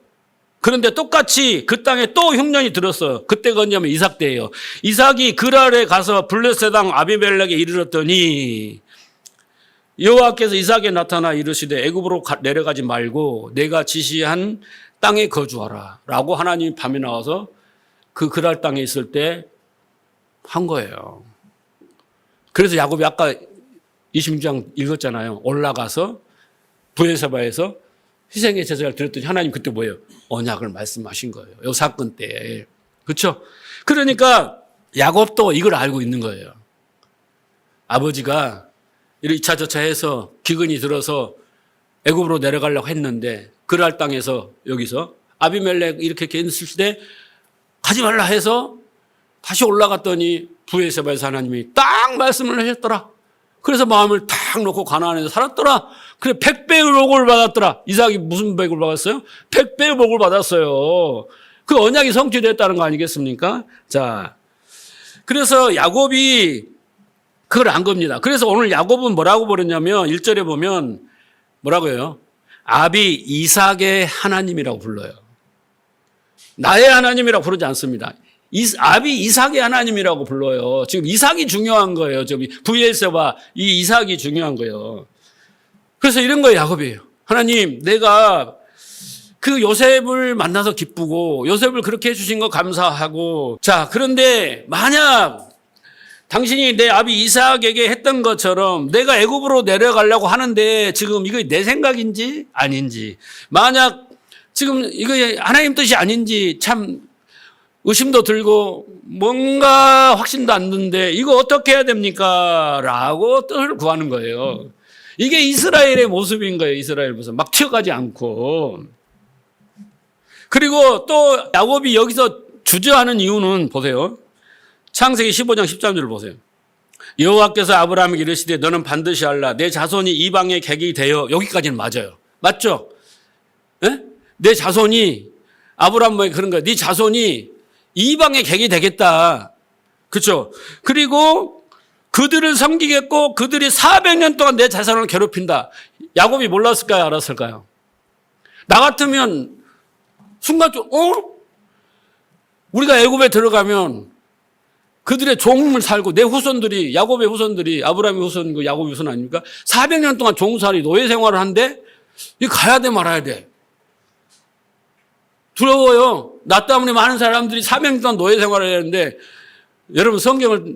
그런데 똑같이 그 땅에 또 흉년이 들었어요. 그때가 언제냐면 이삭 때예요. 이삭이 그랄에 가서 블레셋 왕 아비멜렉에 이르렀더니 여호와께서 이삭에 나타나 이르시되 애굽으로 내려가지 말고 내가 지시한 땅에 거주하라 라고 하나님이 밤에 나와서 그 그랄 땅에 있을 때 한 거예요. 그래서 야곱이 아까 26장 읽었잖아요. 올라가서 부엘세바에서 희생의 제사를 드렸더니 하나님 그때 뭐예요? 언약을 말씀하신 거예요. 이 사건 때. 그렇죠? 그러니까 야곱도 이걸 알고 있는 거예요. 아버지가 이차 저차 해서 기근이 들어서 애굽으로 내려가려고 했는데 그랄 땅에서 여기서 아비멜렉 이렇게 있을 때 가지 말라 해서 다시 올라갔더니 부엘세바에서 하나님이 딱 말씀을 하셨더라. 그래서 마음을 탁 놓고 가나안에서 살았더라. 그래 100배의 복을 받았더라. 이삭이 무슨 복을 받았어요? 100배의 복을 받았어요. 그 언약이 성취됐다는 거 아니겠습니까? 자, 그래서 야곱이 그걸 안 겁니다. 그래서 오늘 야곱은 뭐라고 부르냐면 1절에 보면 뭐라고 해요? 아비 이삭의 하나님이라고 불러요. 나의 하나님이라고 부르지 않습니다. 아비 이삭의 하나님이라고 불러요. 지금 이삭이 중요한 거예요. 저기 부엘세바 이 이삭이 중요한 거예요. 그래서 이런 거예요. 야곱이에요. 하나님, 내가 그 요셉을 만나서 기쁘고 요셉을 그렇게 해주신 거 감사하고, 자, 그런데 만약 당신이 내 아비 이삭에게 했던 것처럼 내가 애굽으로 내려가려고 하는데 지금 이거 내 생각인지 아닌지, 만약 지금 이거 하나님 뜻이 아닌지 참 의심도 들고 뭔가 확신도 안 드는데 이거 어떻게 해야 됩니까? 라고 뜻을 구하는 거예요. 이게 이스라엘의 모습인 거예요. 이스라엘 모습. 막 튀어가지 않고. 그리고 또 야곱이 여기서 주저하는 이유는 보세요. 창세기 15장 13절을 보세요. 여호와께서 아브라함에게 이르시되 너는 반드시 알라. 내 자손이 이방의 객이 되어. 여기까지는 맞아요. 맞죠? 네? 내 자손이 아브라함에게 그런 거야. 네 자손이 이방의 객이 되겠다. 그렇죠? 그리고 그들을 섬기겠고 그들이 400년 동안 내 자손을 괴롭힌다. 야곱이 몰랐을까요? 알았을까요? 나 같으면 순간적으로 우리가 애굽에 들어가면 그들의 종을 살고 내 후손들이 야곱의 후손들이 아브라함의 후손 야곱의 후손 아닙니까? 400년 동안 종살이 노예 생활을 한데 이 가야 돼 말아야 돼. 두려워요. 나 때문에 많은 사람들이 400년 동안 노예 생활을 해야 하는데 여러분 성경을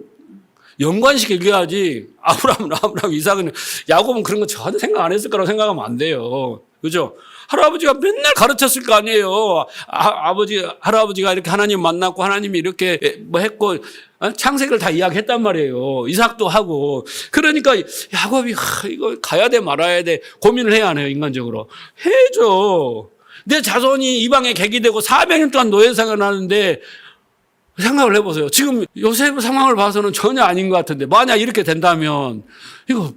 연관시켜 읽어야지. 아브라함, 이삭은, 야곱은 그런 거 전혀 생각 안 했을 거라고 생각하면 안 돼요. 그죠? 할아버지가 맨날 가르쳤을 거 아니에요. 할아버지가 이렇게 하나님 만났고 하나님이 이렇게 뭐 했고 창세기를 다 이야기했단 말이에요. 이삭도 하고. 그러니까 야곱이 이거 가야 돼 말아야 돼 고민을 해야 하네요. 인간적으로. 해줘. 내 자손이 이방에 객이 되고 400년 동안 노예 생활을 하는데 생각을 해보세요. 지금 요셉 상황을 봐서는 전혀 아닌 것 같은데 만약 이렇게 된다면 이거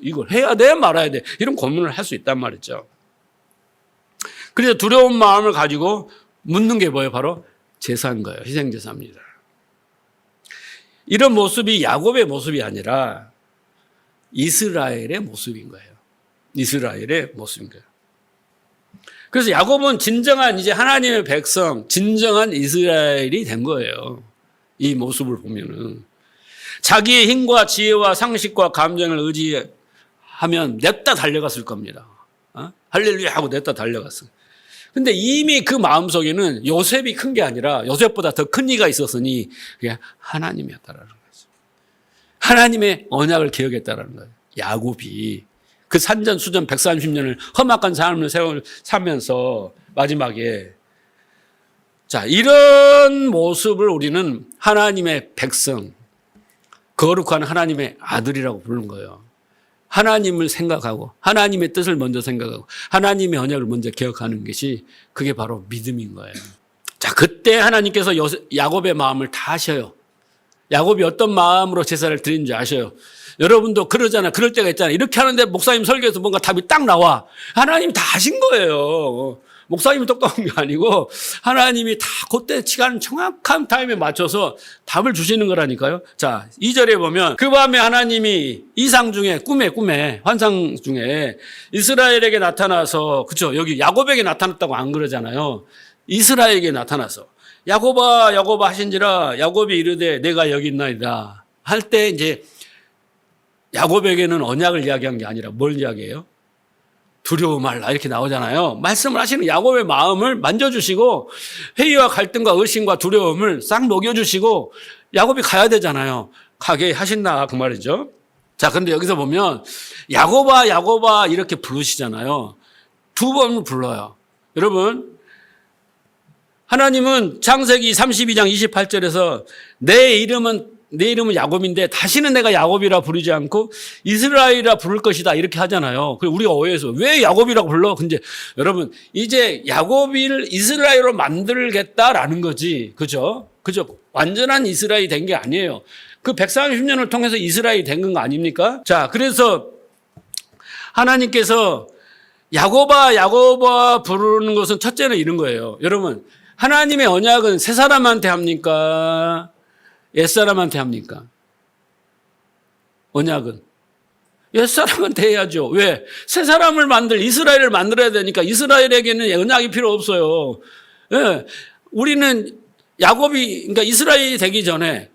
이걸 해야 돼 말아야 돼 이런 고민을 할 수 있단 말이죠. 그래서 두려운 마음을 가지고 묻는 게 뭐예요? 바로 제사인 거예요. 희생제사입니다. 이런 모습이 야곱의 모습이 아니라 이스라엘의 모습인 거예요. 이스라엘의 모습인 거예요. 그래서 야곱은 진정한 이제 하나님의 백성, 진정한 이스라엘이 된 거예요. 이 모습을 보면은. 자기의 힘과 지혜와 상식과 감정을 의지하면 냅다 달려갔을 겁니다. 할렐루야 하고 냅다 달려갔어요. 근데 이미 그 마음속에는 요셉이 큰 게 아니라 요셉보다 더 큰 이가 있었으니 그게 하나님이었다라는 거죠. 하나님의 언약을 기억했다라는 거예요. 야곱이. 그 산전수전 130년을 험악한 삶을 살면서 마지막에 자 이런 모습을 우리는 하나님의 백성, 거룩한 하나님의 아들이라고 부르는 거예요. 하나님을 생각하고 하나님의 뜻을 먼저 생각하고 하나님의 언약을 먼저 기억하는 것이 그게 바로 믿음인 거예요. 자 그때 하나님께서 야곱의 마음을 다 아셔요. 야곱이 어떤 마음으로 제사를 드리는지 아셔요. 여러분도 그러잖아요. 그럴 때가 있잖아요. 이렇게 하는데 목사님 설교에서 뭔가 답이 딱 나와. 하나님이 다 하신 거예요. 목사님이 똑똑한 게 아니고 하나님이 다 그때 시간 정확한 타임에 맞춰서 답을 주시는 거라니까요. 자, 2절에 보면 그 밤에 하나님이 이상 중에 꿈에 환상 중에 이스라엘에게 나타나서 그렇죠. 여기 야곱에게 나타났다고 안 그러잖아요. 이스라엘에게 나타나서 야곱아 야곱아 하신지라 야곱이 이르되 내가 여기 있나이다 할 때 이제 야곱에게는 언약을 이야기한 게 아니라 뭘 이야기해요? 두려워 말라 이렇게 나오잖아요. 말씀을 하시는 야곱의 마음을 만져주시고 회의와 갈등과 의심과 두려움을 싹 녹여주시고 야곱이 가야 되잖아요. 가게 하신다 그 말이죠. 자, 그런데 여기서 보면 야곱아 야곱아 이렇게 부르시잖아요. 두 번 불러요. 여러분 하나님은 창세기 32장 28절에서 내 이름은 내 이름은 야곱인데 다시는 내가 야곱이라 부르지 않고 이스라엘이라 부를 것이다 이렇게 하잖아요. 그리고 우리가 오해해서 왜 야곱이라고 불러? 근데 여러분 이제 야곱을 이스라엘로 만들겠다라는 거지. 그죠? 완전한 이스라엘이 된 게 아니에요. 그 130년을 통해서 이스라엘이 된 건 아닙니까? 자, 그래서 하나님께서 야곱아 부르는 것은 첫째는 이런 거예요. 여러분, 하나님의 언약은 새 사람한테 합니까? 옛 사람한테 합니까? 언약은 옛 사람한테 해야죠. 왜? 새 사람을 이스라엘을 만들어야 되니까 이스라엘에게는 언약이 필요 없어요. 예. 우리는 그러니까 이스라엘이 되기 전에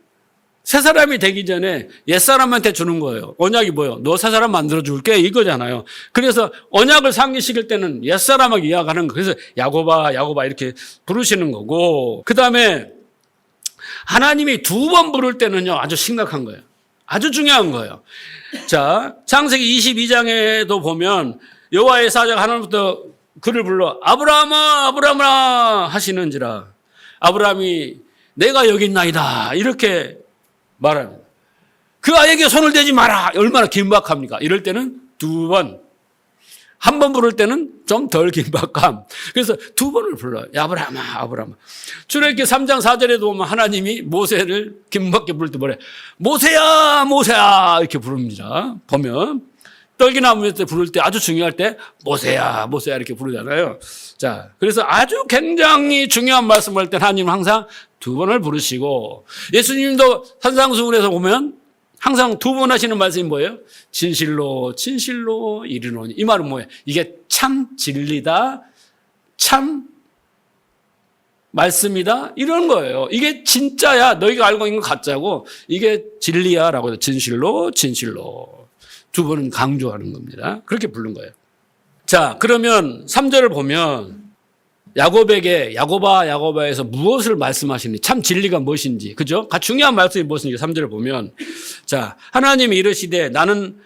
새 사람이 되기 전에 옛 사람한테 주는 거예요. 언약이 뭐예요? 너 새 사람 만들어 줄게 이거잖아요. 그래서 언약을 상기시킬 때는 옛 사람하고 이야기하는 거. 그래서 야곱아 이렇게 부르시는 거고, 그 다음에 하나님이 2번 부를 때는요 아주 심각한 거예요. 아주 중요한 거예요. 자, 창세기 22장에도 보면 여호와의 사자가 하나님부터 그를 불러 아브라함아 하시는지라 아브라함이 내가 여기 있나이다 이렇게 말합니다. 그 아이에게 손을 대지 마라. 얼마나 긴박합니까? 이럴 때는 2번. 한 번 부를 때는 좀 덜 긴박함. 그래서 2번을 불러요. 아브라함아. 출애굽기 3장 4절에도 보면 하나님이 모세를 긴박하게 부를 때 뭐래? 모세야 이렇게 부릅니다. 보면 떨기나무에 부를 때 아주 중요할 때 모세야 이렇게 부르잖아요. 자, 그래서 아주 굉장히 중요한 말씀을 할 때 하나님은 항상 2번을 부르시고, 예수님도 산상수훈에서 보면 항상 2번 하시는 말씀이 뭐예요? 진실로 이르노니. 이 말은 뭐예요? 이게 참 진리다, 참 말씀이다, 이런 거예요. 이게 진짜야. 너희가 알고 있는 거 가짜고 이게 진리야 라고 해서 진실로 2번은 강조하는 겁니다. 그렇게 부른 거예요. 자, 그러면 3절을 보면 야곱아에서 무엇을 말씀하시는지, 참 진리가 무엇인지, 그죠? 중요한 말씀이 무엇인지 3절을 보면, 자, 하나님이 이르시되 나는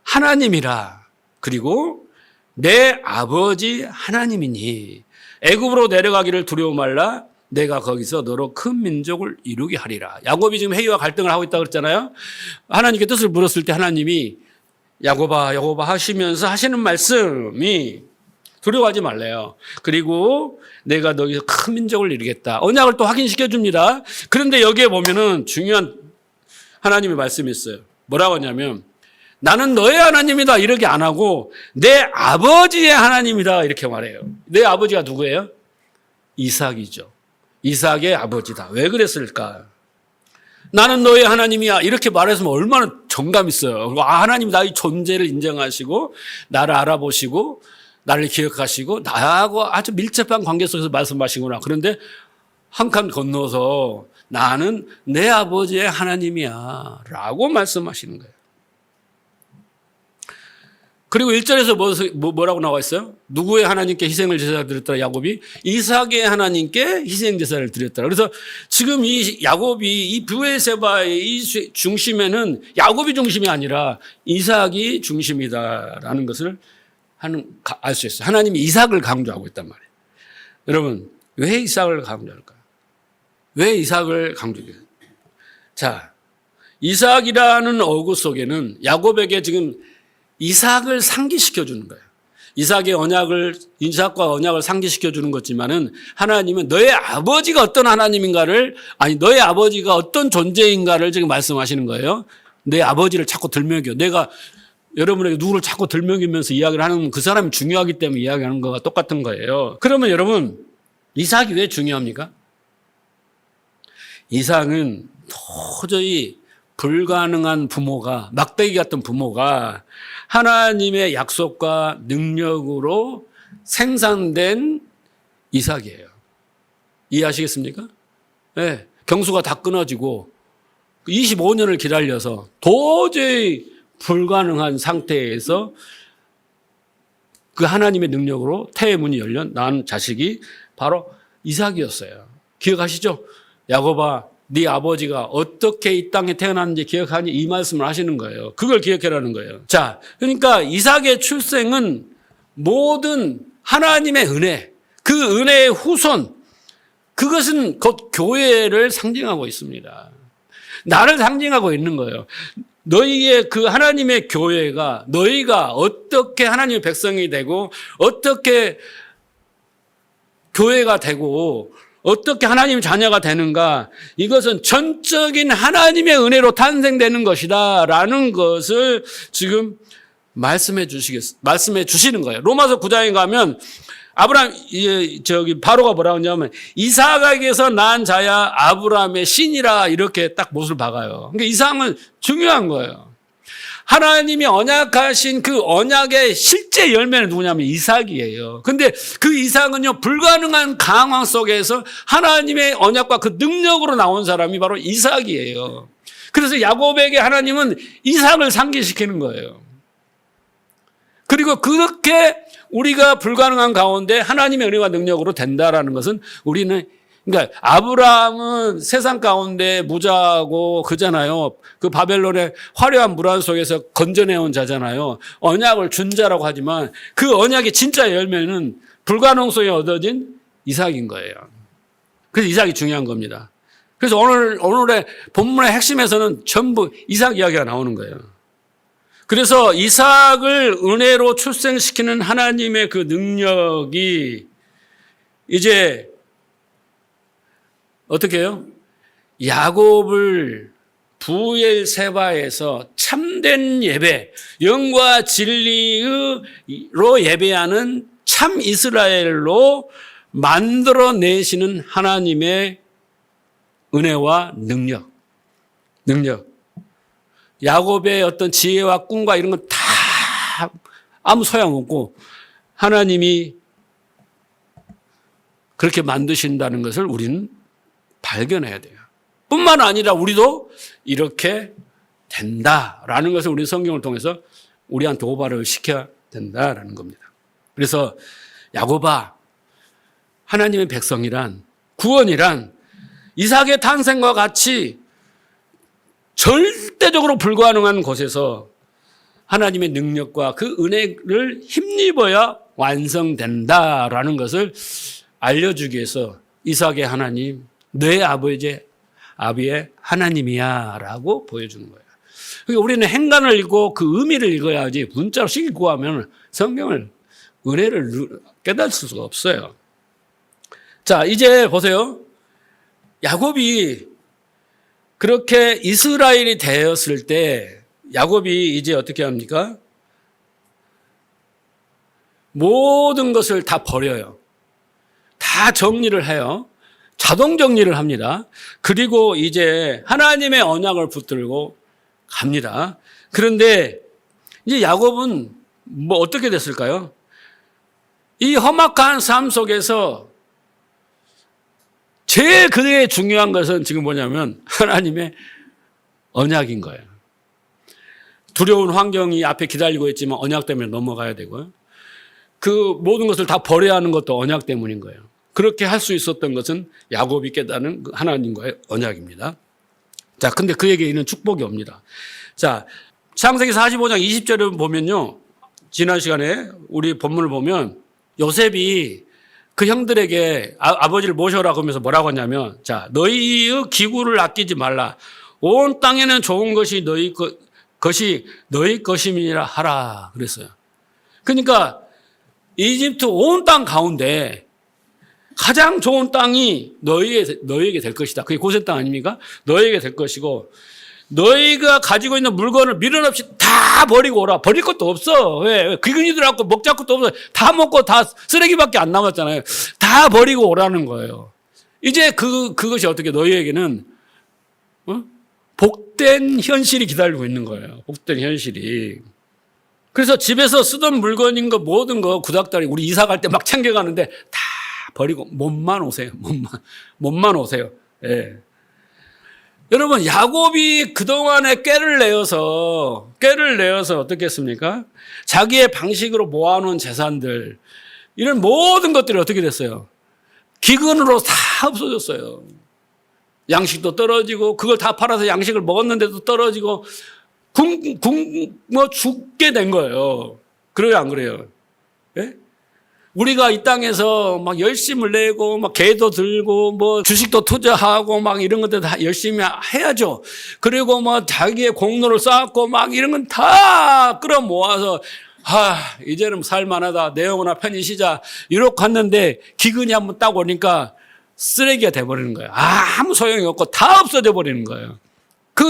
하나님이라, 그리고 내 아버지 하나님이니 애굽으로 내려가기를 두려워 말라. 내가 거기서 너로 큰 민족을 이루게 하리라. 야곱이 지금 회의와 갈등을 하고 있다고 그랬잖아요. 하나님께 뜻을 물었을 때 하나님이 야곱아 하시면서 하시는 말씀이 두려워하지 말래요. 그리고 내가 너희서 큰 민족을 이루겠다. 언약을 또 확인시켜 줍니다. 그런데 여기에 보면은 중요한 하나님의 말씀이 있어요. 뭐라고 하냐면 나는 너의 하나님이다 이렇게 안 하고 내 아버지의 하나님이다 이렇게 말해요. 내 아버지가 누구예요? 이삭이죠. 이삭의 아버지다. 왜 그랬을까? 나는 너의 하나님이야 이렇게 말했으면 얼마나 정감 있어요. 하나님 나의 존재를 인정하시고 나를 알아보시고 나를 기억하시고 나하고 아주 밀접한 관계 속에서 말씀하시구나. 그런데 한 칸 건너서 나는 내 아버지의 하나님이야 라고 말씀하시는 거예요. 그리고 1절에서 뭐라고 나와 있어요? 누구의 하나님께 희생을 제사를 드렸더라 야곱이? 이삭의 하나님께 희생 제사를 드렸더라. 그래서 지금 이 야곱이 이 브에세바의 이 중심에는 야곱이 중심이 아니라 이삭이 중심이다라는 것을 알 수 있어요. 하나님이 이삭을 강조하고 있단 말이에요. 여러분, 왜 이삭을 강조할까요? 왜 이삭을 강조해요? 자, 이삭이라는 어구 속에는 야곱에게 지금 이삭을 상기시켜 주는 거예요. 이삭과 언약을 상기시켜 주는 거지만은 하나님은 너의 아버지가 어떤 하나님인가를, 너의 아버지가 어떤 존재인가를 지금 말씀하시는 거예요. 내 아버지를 자꾸 들먹여. 내가 여러분에게 누구를 자꾸 들먹이면서 이야기를 하는 그 사람이 중요하기 때문에 이야기하는 거와 똑같은 거예요. 그러면 여러분, 이삭이 왜 중요합니까? 이삭은 도저히 불가능한 부모가, 막대기 같은 부모가 하나님의 약속과 능력으로 생산된 이삭이에요. 이해하시겠습니까? 네, 경수가 다 끊어지고 25년을 기다려서 도저히 불가능한 상태에서 그 하나님의 능력으로 태의 문이 열려 난 자식이 바로 이삭이었어요. 기억하시죠? 야곱아, 네 아버지가 어떻게 이 땅에 태어났는지 기억하니? 이 말씀을 하시는 거예요. 그걸 기억해라는 거예요. 자, 그러니까 이삭의 출생은 모든 하나님의 은혜, 그 은혜의 후손, 그것은 곧 교회를 상징하고 있습니다. 나를 상징하고 있는 거예요. 너희의 그 하나님의 교회가 너희가 어떻게 하나님의 백성이 되고 어떻게 교회가 되고 어떻게 하나님의 자녀가 되는가, 이것은 전적인 하나님의 은혜로 탄생되는 것이다 라는 것을 지금 말씀해 주시는 거예요. 로마서 9장에 가면 바로가 뭐라고 하냐면 이삭에게서 난 자야 아브라함의 신이라 이렇게 딱 못을 박아요. 그러니까 이삭은 중요한 거예요. 하나님이 언약하신 그 언약의 실제 열매는 누구냐면 이삭이에요. 근데 그 이삭은요, 불가능한 상황 속에서 하나님의 언약과 그 능력으로 나온 사람이 바로 이삭이에요. 그래서 야곱에게 하나님은 이삭을 상기시키는 거예요. 그리고 그렇게 우리가 불가능한 가운데 하나님의 은혜와 능력으로 된다라는 것은 그러니까 아브라함은 세상 가운데 무자하고 그잖아요. 그 바벨론의 화려한 문화 속에서 건져내온 자잖아요. 언약을 준 자라고 하지만 그 언약의 진짜 열매는 불가능 속에 얻어진 이삭인 거예요. 그래서 이삭이 중요한 겁니다. 그래서 오늘의 본문의 핵심에서는 전부 이삭 이야기가 나오는 거예요. 그래서 이삭을 은혜로 출생시키는 하나님의 그 능력이 이제 어떻게 해요? 야곱을 부엘세바에서 참된 예배, 영과 진리로 예배하는 참 이스라엘로 만들어내시는 하나님의 은혜와 능력. 야곱의 어떤 지혜와 꿈과 이런 건 다 아무 소용없고 하나님이 그렇게 만드신다는 것을 우리는 발견해야 돼요. 뿐만 아니라 우리도 이렇게 된다라는 것을 우리 성경을 통해서 우리한테 오바를 시켜야 된다라는 겁니다. 그래서 야곱아, 하나님의 백성이란, 구원이란 이삭의 탄생과 같이 절대적으로 불가능한 곳에서 하나님의 능력과 그 은혜를 힘입어야 완성된다라는 것을 알려주기 위해서 이삭의 하나님, 내 아비의 하나님이야 라고 보여주는 거예요. 그러니까 우리는 행간을 읽고 그 의미를 읽어야지 문자로 씩 구하면 성경을, 은혜를 깨달을 수가 없어요. 자, 이제 보세요. 야곱이 그렇게 이스라엘이 되었을 때 야곱이 이제 어떻게 합니까? 모든 것을 다 버려요. 다 정리를 해요. 자동 정리를 합니다. 그리고 이제 하나님의 언약을 붙들고 갑니다. 그런데 이제 야곱은 뭐 어떻게 됐을까요? 이 험악한 삶 속에서 제일 그에 중요한 것은 지금 뭐냐면 하나님의 언약인 거예요. 두려운 환경이 앞에 기다리고 있지만 언약 때문에 넘어가야 되고요. 그 모든 것을 다 버려야 하는 것도 언약 때문인 거예요. 그렇게 할 수 있었던 것은 야곱이 깨닫는 하나님과의 언약입니다. 자, 근데 그에게 있는 축복이 옵니다. 자, 창세기 45장 20절을 보면요. 지난 시간에 우리 본문을 보면 요셉이 그 형들에게 아버지를 모셔라고 하면서 뭐라고 하냐면, 자, 너희의 기구를 아끼지 말라. 온 땅에는 좋은 것이 너희 것임이라 하라. 그랬어요. 그러니까 이집트 온 땅 가운데 가장 좋은 땅이 너희에게 될 것이다. 그게 고센 땅 아닙니까? 너희에게 될 것이고, 너희가 가지고 있는 물건을 미련 없이 다 버리고 오라. 버릴 것도 없어. 왜? 귀근이들 갖고 먹자 것도 없어. 다 먹고 다 쓰레기밖에 안 남았잖아요. 다 버리고 오라는 거예요. 이제 그것이 어떻게 너희에게는 복된 현실이 기다리고 있는 거예요. 복된 현실이. 그래서 집에서 쓰던 물건인 거 모든 거 구닥다리 우리 이사 갈 때 막 챙겨가는데 다 버리고 몸만 오세요. 몸만 오세요. 예. 여러분, 야곱이 그동안에 꾀를 내어서 어떻게 했습니까? 자기의 방식으로 모아놓은 재산들, 이런 모든 것들이 어떻게 됐어요? 기근으로 다 없어졌어요. 양식도 떨어지고, 그걸 다 팔아서 양식을 먹었는데도 떨어지고, 죽게 된 거예요. 그래요, 안 그래요? 예? 우리가 이 땅에서 막 열심을 내고 막 개도 들고 뭐 주식도 투자하고 막 이런 것들 다 열심히 해야죠. 그리고 뭐 자기의 공로를 쌓았고 막 이런 건 다 끌어모아서 이제는 살만하다. 내 영혼아 편히 쉬자. 이렇게 갔는데 기근이 한번 딱 오니까 쓰레기가 돼버리는 거예요. 아무 소용이 없고 다 없어져 버리는 거예요.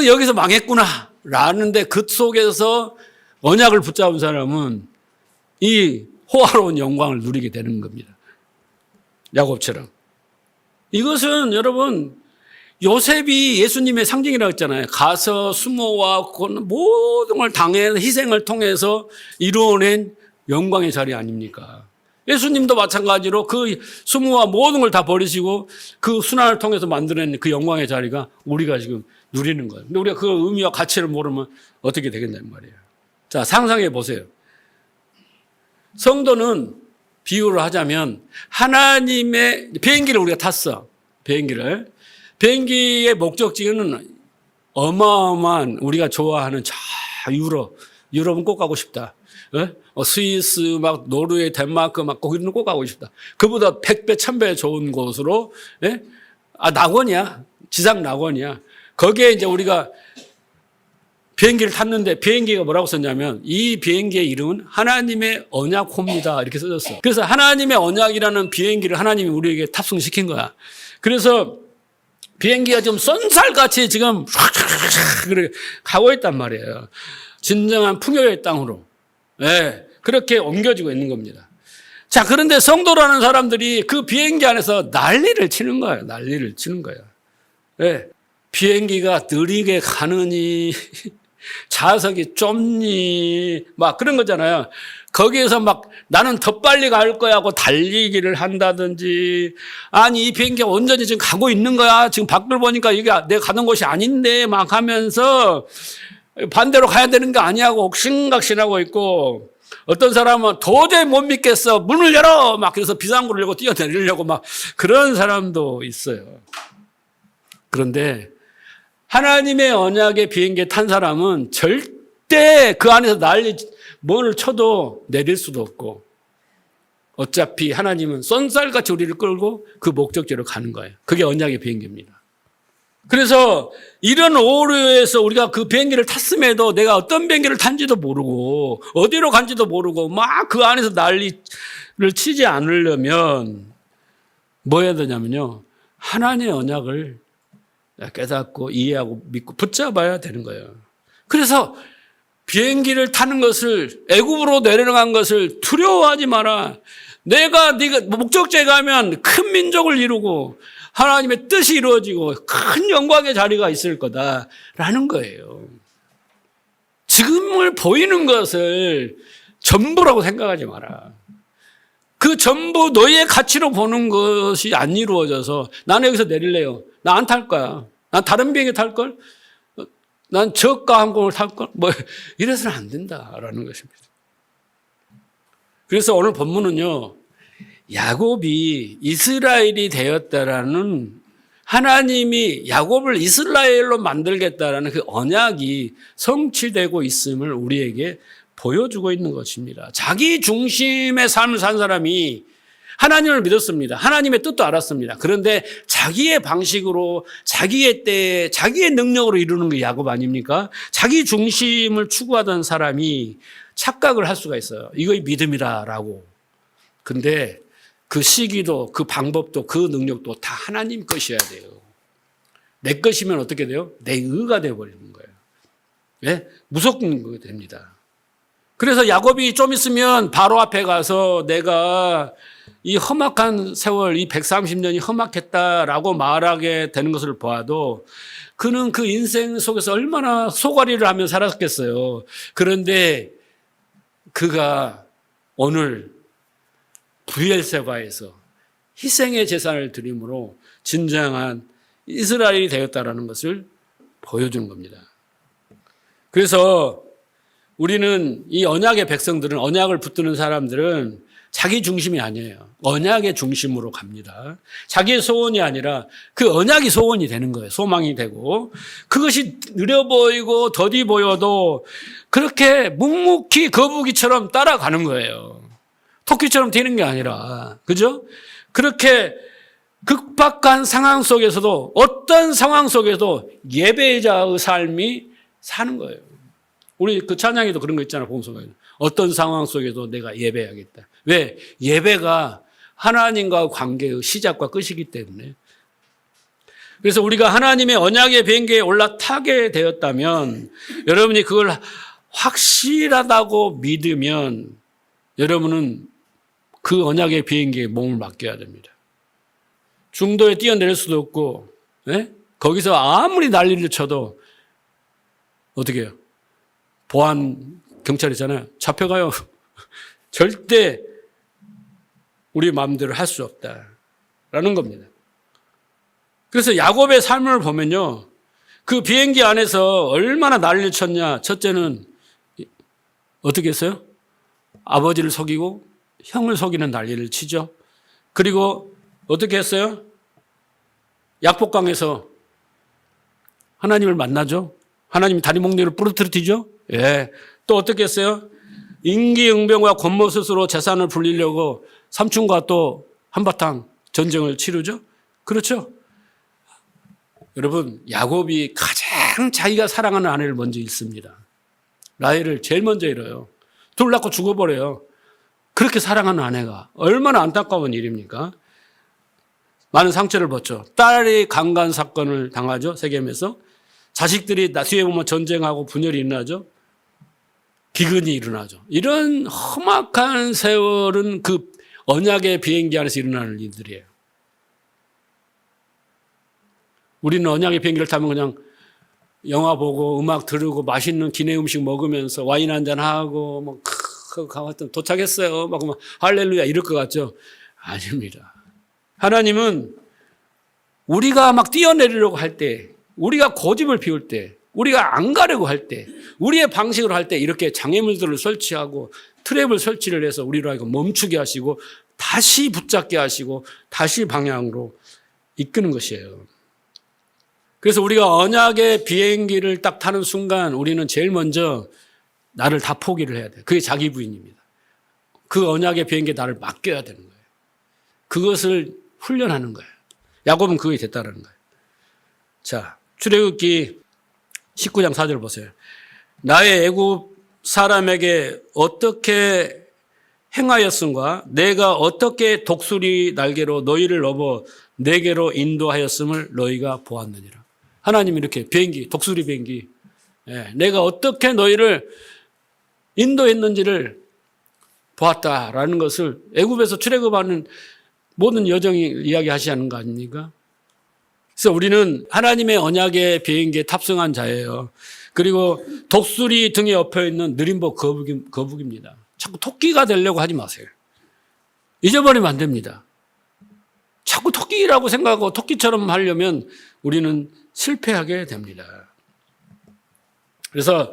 여기서 망했구나 라는데 그 속에서 언약을 붙잡은 사람은 이 호화로운 영광을 누리게 되는 겁니다. 야곱처럼. 이것은 여러분 요셉이 예수님의 상징이라고 했잖아요. 가서 수모와 모든 걸 당해 희생을 통해서 이루어낸 영광의 자리 아닙니까? 예수님도 마찬가지로 그 수모와 모든 걸 다 버리시고 그 순환을 통해서 만들어낸 그 영광의 자리가 우리가 지금 누리는 거예요. 근데 우리가 그 의미와 가치를 모르면 어떻게 되겠냐는 말이에요. 자, 상상해 보세요. 성도는 비유를 하자면 하나님의 비행기를 우리가 탔어. 비행기의 목적지는 어마어마한 우리가 좋아하는 유럽은 꼭 가고 싶다. 스위스, 막 노르웨이, 덴마크, 막 거기는 꼭 가고 싶다. 그보다 100배, 1000배 좋은 곳으로, 낙원이야. 지상 낙원이야. 거기에 이제 우리가 비행기를 탔는데 비행기가 뭐라고 썼냐면 이 비행기의 이름은 하나님의 언약호입니다. 이렇게 써졌어. 그래서 하나님의 언약이라는 비행기를 하나님이 우리에게 탑승시킨 거야. 그래서 비행기가 좀 쏜살같이 지금 가고 있단 말이에요. 진정한 풍요의 땅으로. 그렇게 옮겨지고 있는 겁니다. 자, 그런데 성도라는 사람들이 그 비행기 안에서 난리를 치는 거예요. 비행기가 느리게 가느니 좌석이 좁니 막 그런 거잖아요. 거기에서 막 나는 더 빨리 갈 거야 하고 달리기를 한다든지 아니 이 비행기가 온전히 지금 가고 있는 거야. 지금 밖을 보니까 이게 내가 가는 곳이 아닌데 막 하면서 반대로 가야 되는 거 아니냐고 옥신각신하고 있고 어떤 사람은 도저히 못 믿겠어. 문을 열어! 막 그래서 비상구를 열고 뛰어내리려고 막 그런 사람도 있어요. 그런데 하나님의 언약의 비행기에 탄 사람은 절대 그 안에서 뭐를 쳐도 내릴 수도 없고 어차피 하나님은 쏜살같이 우리를 끌고 그 목적지로 가는 거예요. 그게 언약의 비행기입니다. 그래서 이런 오류에서 우리가 그 비행기를 탔음에도 내가 어떤 비행기를 탄지도 모르고 어디로 간지도 모르고 막 그 안에서 난리를 치지 않으려면 뭐 해야 되냐면요. 하나님의 언약을 깨닫고 이해하고 믿고 붙잡아야 되는 거예요. 그래서 비행기를 타는 것을 애굽으로 내려간 것을 두려워하지 마라. 네가 목적지에 가면 큰 민족을 이루고 하나님의 뜻이 이루어지고 큰 영광의 자리가 있을 거다라는 거예요. 지금을 보이는 것을 전부라고 생각하지 마라. 그 전부 너의 가치로 보는 것이 안 이루어져서 나는 여기서 내릴래요. 나 안 탈 거야. 난 다른 비행기 탈걸? 난 저가 항공을 탈걸? 뭐 이래서는 안 된다라는 것입니다. 그래서 오늘 본문은요. 야곱이 이스라엘이 되었다라는 하나님이 야곱을 이스라엘로 만들겠다라는 그 언약이 성취되고 있음을 우리에게 보여주고 있는 것입니다. 자기 중심의 삶을 산 사람이 하나님을 믿었습니다. 하나님의 뜻도 알았습니다. 그런데 자기의 방식으로 자기의 때에 자기의 능력으로 이루는 게 야곱 아닙니까? 자기 중심을 추구하던 사람이 착각을 할 수가 있어요. 이거의 믿음이다라고. 근데 그 시기도 그 방법도 그 능력도 다 하나님 것이어야 돼요. 내 것이면 어떻게 돼요? 내 의가 되어버리는 거예요. 무섭는 거 됩니다. 그래서 야곱이 좀 있으면 바로 앞에 가서 내가 이 험악한 세월, 이 130년이 험악했다라고 말하게 되는 것을 보아도 그는 그 인생 속에서 얼마나 소가리를 하며 살았겠어요. 그런데 그가 오늘 브엘세바에서 희생의 제사를 드림으로 진정한 이스라엘이 되었다라는 것을 보여주는 겁니다. 그래서 우리는 이 언약의 백성들은 언약을 붙드는 사람들은 자기 중심이 아니에요. 언약의 중심으로 갑니다. 자기의 소원이 아니라 그 언약이 소원이 되는 거예요. 소망이 되고 그것이 느려 보이고 더디 보여도 그렇게 묵묵히 거북이처럼 따라가는 거예요. 토끼처럼 튀는 게 아니라, 그죠? 그렇게 극박한 상황 속에서도 어떤 상황 속에도 예배자의 삶이 사는 거예요. 우리 그 찬양에도 그런 거 있잖아요. 봉송가에. 어떤 상황 속에도 내가 예배하겠다. 왜? 예배가 하나님과 관계의 시작과 끝이기 때문에. 그래서 우리가 하나님의 언약의 비행기에 올라타게 되었다면 여러분이 그걸 확실하다고 믿으면 여러분은 그 언약의 비행기에 몸을 맡겨야 됩니다. 중도에 뛰어내릴 수도 없고, 예? 거기서 아무리 난리를 쳐도 어떻게 해요? 보안 경찰이잖아요. 잡혀가요. 절대 우리 마음대로 할 수 없다라는 겁니다. 그래서 야곱의 삶을 보면요, 그 비행기 안에서 얼마나 난리를 쳤냐. 첫째는 어떻게 했어요? 아버지를 속이고 형을 속이는 난리를 치죠. 그리고 어떻게 했어요? 약복강에서 하나님을 만나죠. 하나님이 다리몽둥이를 부러뜨리죠. 예. 또 어떻게 했어요? 임기응변과 권모술수로 재산을 불리려고 삼촌과 또 한바탕 전쟁을 치르죠. 그렇죠. 여러분, 야곱이 가장 자기가 사랑하는 아내를 먼저 잃습니다. 라헬을 제일 먼저 잃어요. 둘 낳고 죽어버려요. 그렇게 사랑하는 아내가 얼마나 안타까운 일입니까? 많은 상처를 받죠. 딸이 강간 사건을 당하죠. 세겜에서. 자식들이 뒤에 보면 전쟁하고 분열이 일어나죠. 기근이 일어나죠. 이런 험악한 세월은 그 언약의 비행기 안에서 일어나는 일들이에요. 우리는 언약의 비행기를 타면 그냥 영화 보고 음악 들으고 맛있는 기내 음식 먹으면서 와인 한잔 하고 뭐 도착했어요. 막 할렐루야 이럴 것 같죠? 아닙니다. 하나님은 우리가 막 뛰어내리려고 할 때, 우리가 고집을 피울 때, 우리가 안 가려고 할 때, 우리의 방식으로 할 때 이렇게 장애물들을 설치하고 트랩을 설치를 해서 우리로 하여금 멈추게 하시고 다시 붙잡게 하시고 다시 방향으로 이끄는 것이에요. 그래서 우리가 언약의 비행기를 딱 타는 순간 우리는 제일 먼저 나를 다 포기를 해야 돼요. 그게 자기 부인입니다. 그 언약의 비행기에 나를 맡겨야 되는 거예요. 그것을 훈련하는 거예요. 야곱은 그게 됐다는 거예요. 자, 출애굽기 19장 4절 보세요. 나의 애굽 사람에게 어떻게 행하였음과 내가 어떻게 독수리 날개로 너희를 넘어 내게로 인도하였음을 너희가 보았느니라. 하나님이 이렇게 비행기, 독수리 비행기, 내가 어떻게 너희를 인도했는지를 보았다라는 것을 애굽에서 출애굽하는 모든 여정이 이야기하시는 거 아닙니까? 그래서 우리는 하나님의 언약의 비행기에 탑승한 자예요. 그리고 독수리 등에 엎여있는 느림보 거북입니다. 자꾸 토끼가 되려고 하지 마세요. 잊어버리면 안 됩니다. 자꾸 토끼라고 생각하고 토끼처럼 하려면 우리는 실패하게 됩니다. 그래서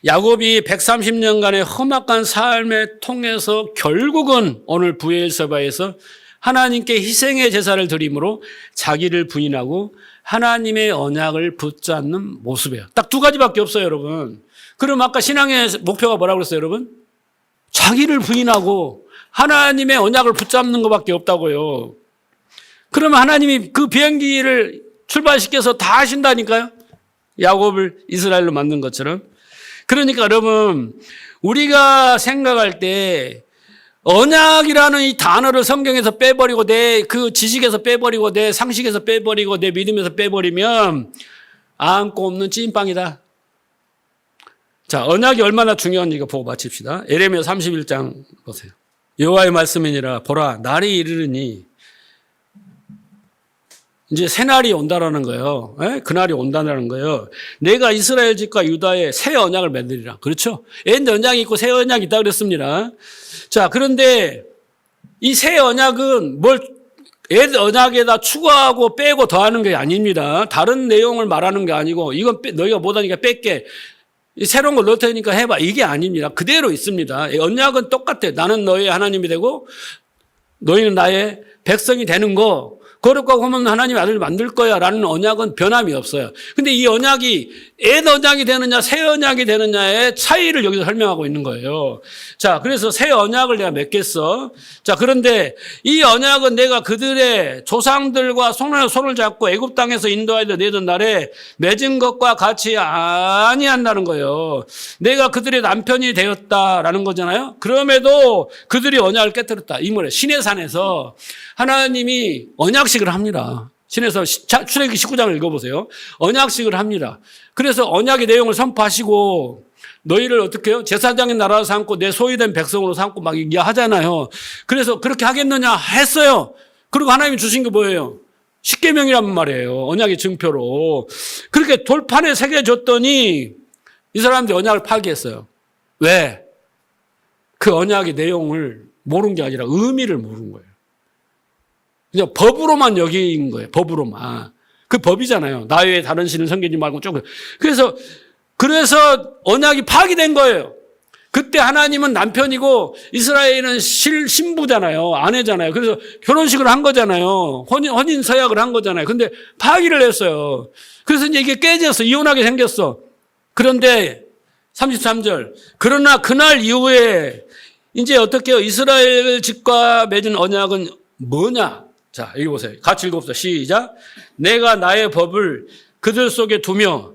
야곱이 130년간의 험악한 삶을 통해서 결국은 오늘 브엘세바에서 하나님께 희생의 제사를 드림으로 자기를 부인하고 하나님의 언약을 붙잡는 모습이에요. 딱 두 가지밖에 없어요, 여러분. 그럼 아까 신앙의 목표가 뭐라고 그랬어요, 여러분? 자기를 부인하고 하나님의 언약을 붙잡는 것밖에 없다고요. 그러면 하나님이 그 비행기를 출발시켜서 다 하신다니까요. 야곱을 이스라엘로 만든 것처럼. 그러니까 여러분, 우리가 생각할 때 언약이라는 이 단어를 성경에서 빼버리고 내 그 지식에서 빼버리고 내 상식에서 빼버리고 내 믿음에서 빼버리면 안고 없는 찐빵이다. 자, 언약이 얼마나 중요한지 이거 보고 마칩시다. 예레미야 31장 보세요. 여호와의 말씀이니라 보라 날이 이르르니 이제 새날이 온다라는 거예요. 그날이 온다는 거예요. 내가 이스라엘 집과 유다에 새 언약을 맺으리라. 그렇죠? 옛 언약이 있고 새 언약이 있다 그랬습니다. 자, 그런데 이 새 언약은 옛 언약에다 추가하고 빼고 더하는 게 아닙니다. 다른 내용을 말하는 게 아니고 이건 너희가 못하니까 뺄게. 새로운 걸 넣을 테니까 해봐. 이게 아닙니다. 그대로 있습니다. 언약은 똑같아. 나는 너의 하나님이 되고 너희는 나의 백성이 되는 거 거룩하고 하면 하나님의 아들을 만들 거야 라는 언약은 변함이 없어요. 근데 이 언약이 옛 언약이 되느냐 새 언약이 되느냐의 차이를 여기서 설명하고 있는 거예요. 자, 그래서 새 언약을 내가 맺겠어. 자, 그런데 이 언약은 내가 그들의 조상들과 손을 잡고 애굽 땅에서 인도하여 내던 날에 맺은 것과 같이 아니한다는 거예요. 내가 그들의 남편이 되었다라는 거잖아요. 그럼에도 그들이 언약을 깨뜨렸다. 이 말이에요. 시내산에서 하나님이 언약식을 합니다. 신에서 출애굽기 19장을 읽어보세요. 언약식을 합니다. 그래서 언약의 내용을 선포하시고 너희를 어떻게 해요? 제사장의 나라로 삼고 내 소유된 백성으로 삼고 막 얘기하잖아요. 그래서 그렇게 하겠느냐 했어요. 그리고 하나님이 주신 게 뭐예요? 십계명이란 말이에요. 언약의 증표로. 그렇게 돌판에 새겨줬더니 이 사람들이 언약을 파기했어요. 왜? 그 언약의 내용을 모르는 게 아니라 의미를 모르는 거예요. 그냥 법으로만 여긴 거예요. 법으로만. 그 법이잖아요. 나 외에 다른 신을 섬기지 말고 조금. 그래서 언약이 파기된 거예요. 그때 하나님은 남편이고 이스라엘은 신부잖아요. 아내잖아요. 그래서 결혼식을 한 거잖아요. 혼인 서약을 한 거잖아요. 근데 파기를 했어요. 그래서 이제 이게 깨졌어. 이혼하게 생겼어. 그런데 33절. 그러나 그날 이후에 이제 어떻게 해요? 이스라엘 집과 맺은 언약은 뭐냐? 자, 여기 보세요. 같이 읽어봅시다. 시작. 내가 나의 법을 그들 속에 두며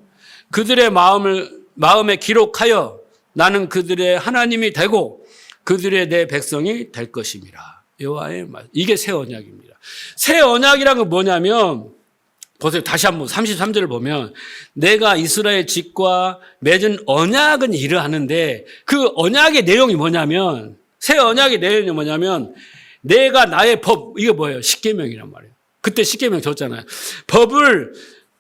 그들의 마음에 기록하여 나는 그들의 하나님이 되고 그들의 내 백성이 될 것입니다. 여호와의 말. 이게 새 언약입니다. 새 언약이란 건 뭐냐면 보세요. 다시 한번 33절을 보면 내가 이스라엘 집과 맺은 언약은 이러하는데 그 언약의 내용이 뭐냐면 새 언약의 내용이 뭐냐면 내가 나의 법, 이게 뭐예요? 십계명이란 말이에요. 그때 십계명 줬잖아요. 법을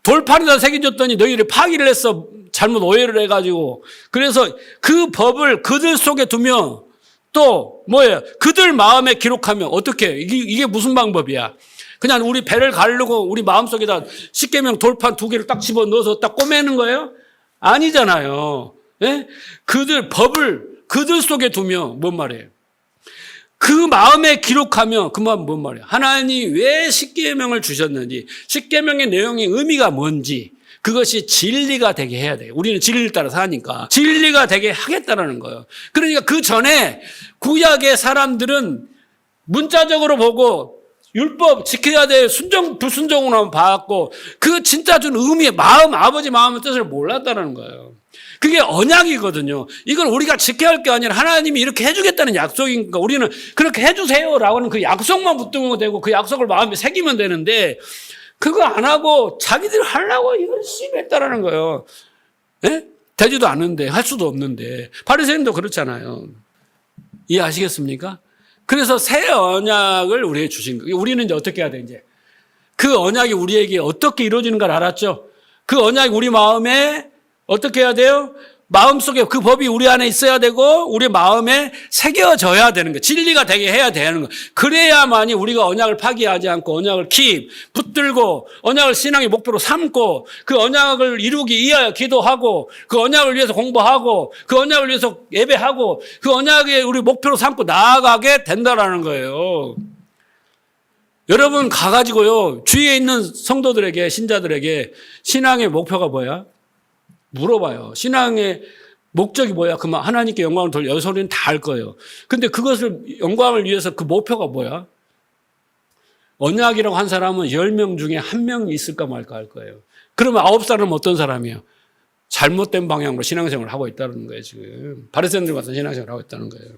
돌판에다 새겨줬더니 너희를 파기를 했어. 잘못 오해를 해가지고. 그래서 그 법을 그들 속에 두며 또 뭐예요? 그들 마음에 기록하며 어떻게 이게 무슨 방법이야? 그냥 우리 배를 가르고 우리 마음속에다 십계명 돌판 2개를 딱 집어넣어서 딱 꼬매는 거예요? 아니잖아요. 예? 그들 법을 그들 속에 두며 뭔 말이에요? 그 마음에 기록하며 그 마음 뭔 말이에요? 하나님이 왜 십계명을 주셨는지, 십계명의 내용의 의미가 뭔지 그것이 진리가 되게 해야 돼요. 우리는 진리를 따라 사니까 진리가 되게 하겠다라는 거예요. 그러니까 그 전에 구약의 사람들은 문자적으로 보고 율법 지켜야 돼 순종 불순종으로만 봤고 그 진짜 준 의미의 마음 아버지 마음의 뜻을 몰랐다는 거예요. 그게 언약이거든요. 이건 우리가 지켜야 할 게 아니라 하나님이 이렇게 해주겠다는 약속이니까 우리는 그렇게 해주세요라고 하는 그 약속만 붙들면 되고 그 약속을 마음에 새기면 되는데 그거 안 하고 자기들 하려고 열심히 했다라는 거예요. 예? 되지도 않는데 할 수도 없는데 바리새인도 그렇잖아요. 이해하시겠습니까? 그래서 새 언약을 우리에게 주신 거예요. 우리는 이제 어떻게 해야 돼 이제 그 언약이 우리에게 어떻게 이루어지는가를 알았죠. 그 언약이 우리 마음에 어떻게 해야 돼요? 마음속에 그 법이 우리 안에 있어야 되고 우리 마음에 새겨져야 되는 거예요. 진리가 되게 해야 되는 거예요. 그래야만이 우리가 언약을 파기하지 않고 언약을 붙들고 언약을 신앙의 목표로 삼고 그 언약을 이루기 위하여 기도하고 그 언약을 위해서 공부하고 그 언약을 위해서 예배하고 그 언약에 우리 목표로 삼고 나아가게 된다라는 거예요. 여러분 가가지고요. 주위에 있는 성도들에게 신자들에게 신앙의 목표가 뭐야? 물어봐요. 신앙의 목적이 뭐야? 그러면 하나님께 영광을 돌려. 여소리는 다 알 거예요. 근데 그것을 영광을 위해서 그 목표가 뭐야? 언약이라고 한 사람은 10명 중에 1명이 있을까 말까 할 거예요. 그러면 9사람은 어떤 사람이에요? 잘못된 방향으로 신앙생활을 하고 있다는 거예요, 지금. 바리새인들 같은 신앙생활을 하고 있다는 거예요.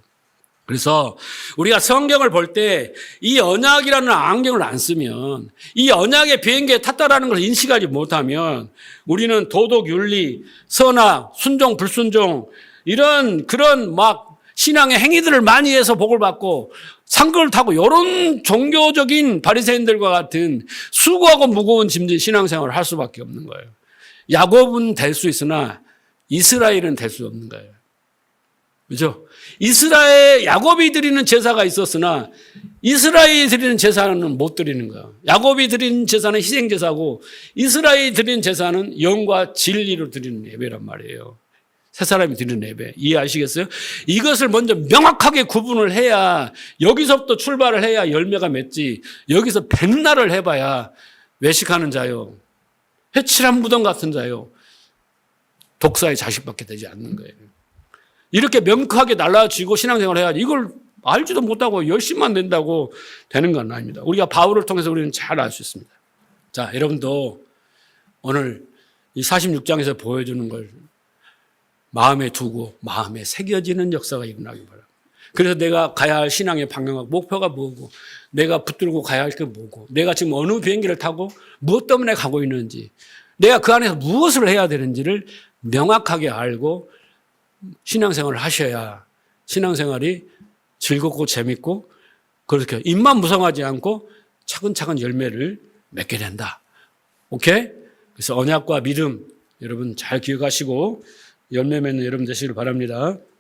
그래서 우리가 성경을 볼 때 이 언약이라는 안경을 안 쓰면 이 언약의 비행기에 탔다라는 걸 인식하지 못하면 우리는 도덕, 윤리, 선악, 순종, 불순종 이런 그런 막 신앙의 행위들을 많이 해서 복을 받고 상급을 타고 이런 종교적인 바리새인들과 같은 수고하고 무거운 짐진 신앙생활을 할 수밖에 없는 거예요. 야곱은 될 수 있으나 이스라엘은 될 수 없는 거예요. 그렇죠? 야곱이 드리는 제사가 있었으나 이스라엘이 드리는 제사는 못 드리는 거야. 야곱이 드리는 제사는 희생제사고 이스라엘이 드리는 제사는 영과 진리로 드리는 예배란 말이에요. 새 사람이 드리는 예배. 이해하시겠어요? 이것을 먼저 명확하게 구분을 해야 여기서부터 출발을 해야 열매가 맺지. 여기서 백날을 해봐야 외식하는 자요. 해칠한 무덤 같은 자요. 독사의 자식밖에 되지 않는 거예요. 이렇게 명확하게 날라지고 신앙생활을 해야지. 이걸 알지도 못하고 열심만 된다고 되는 건 아닙니다. 우리가 바울을 통해서 우리는 잘 알 수 있습니다. 자, 여러분도 오늘 이 46장에서 보여주는 걸 마음에 두고 마음에 새겨지는 역사가 일어나기 바랍니다. 그래서 내가 가야 할 신앙의 방향과 목표가 뭐고, 내가 붙들고 가야 할 게 뭐고, 내가 지금 어느 비행기를 타고 무엇 때문에 가고 있는지, 내가 그 안에서 무엇을 해야 되는지를 명확하게 알고 신앙생활을 하셔야 신앙생활이 즐겁고 재밌고 그렇게 입만 무성하지 않고 차근차근 열매를 맺게 된다. 오케이? 그래서 언약과 믿음 여러분 잘 기억하시고 열매 맺는 여러분 되시길 바랍니다.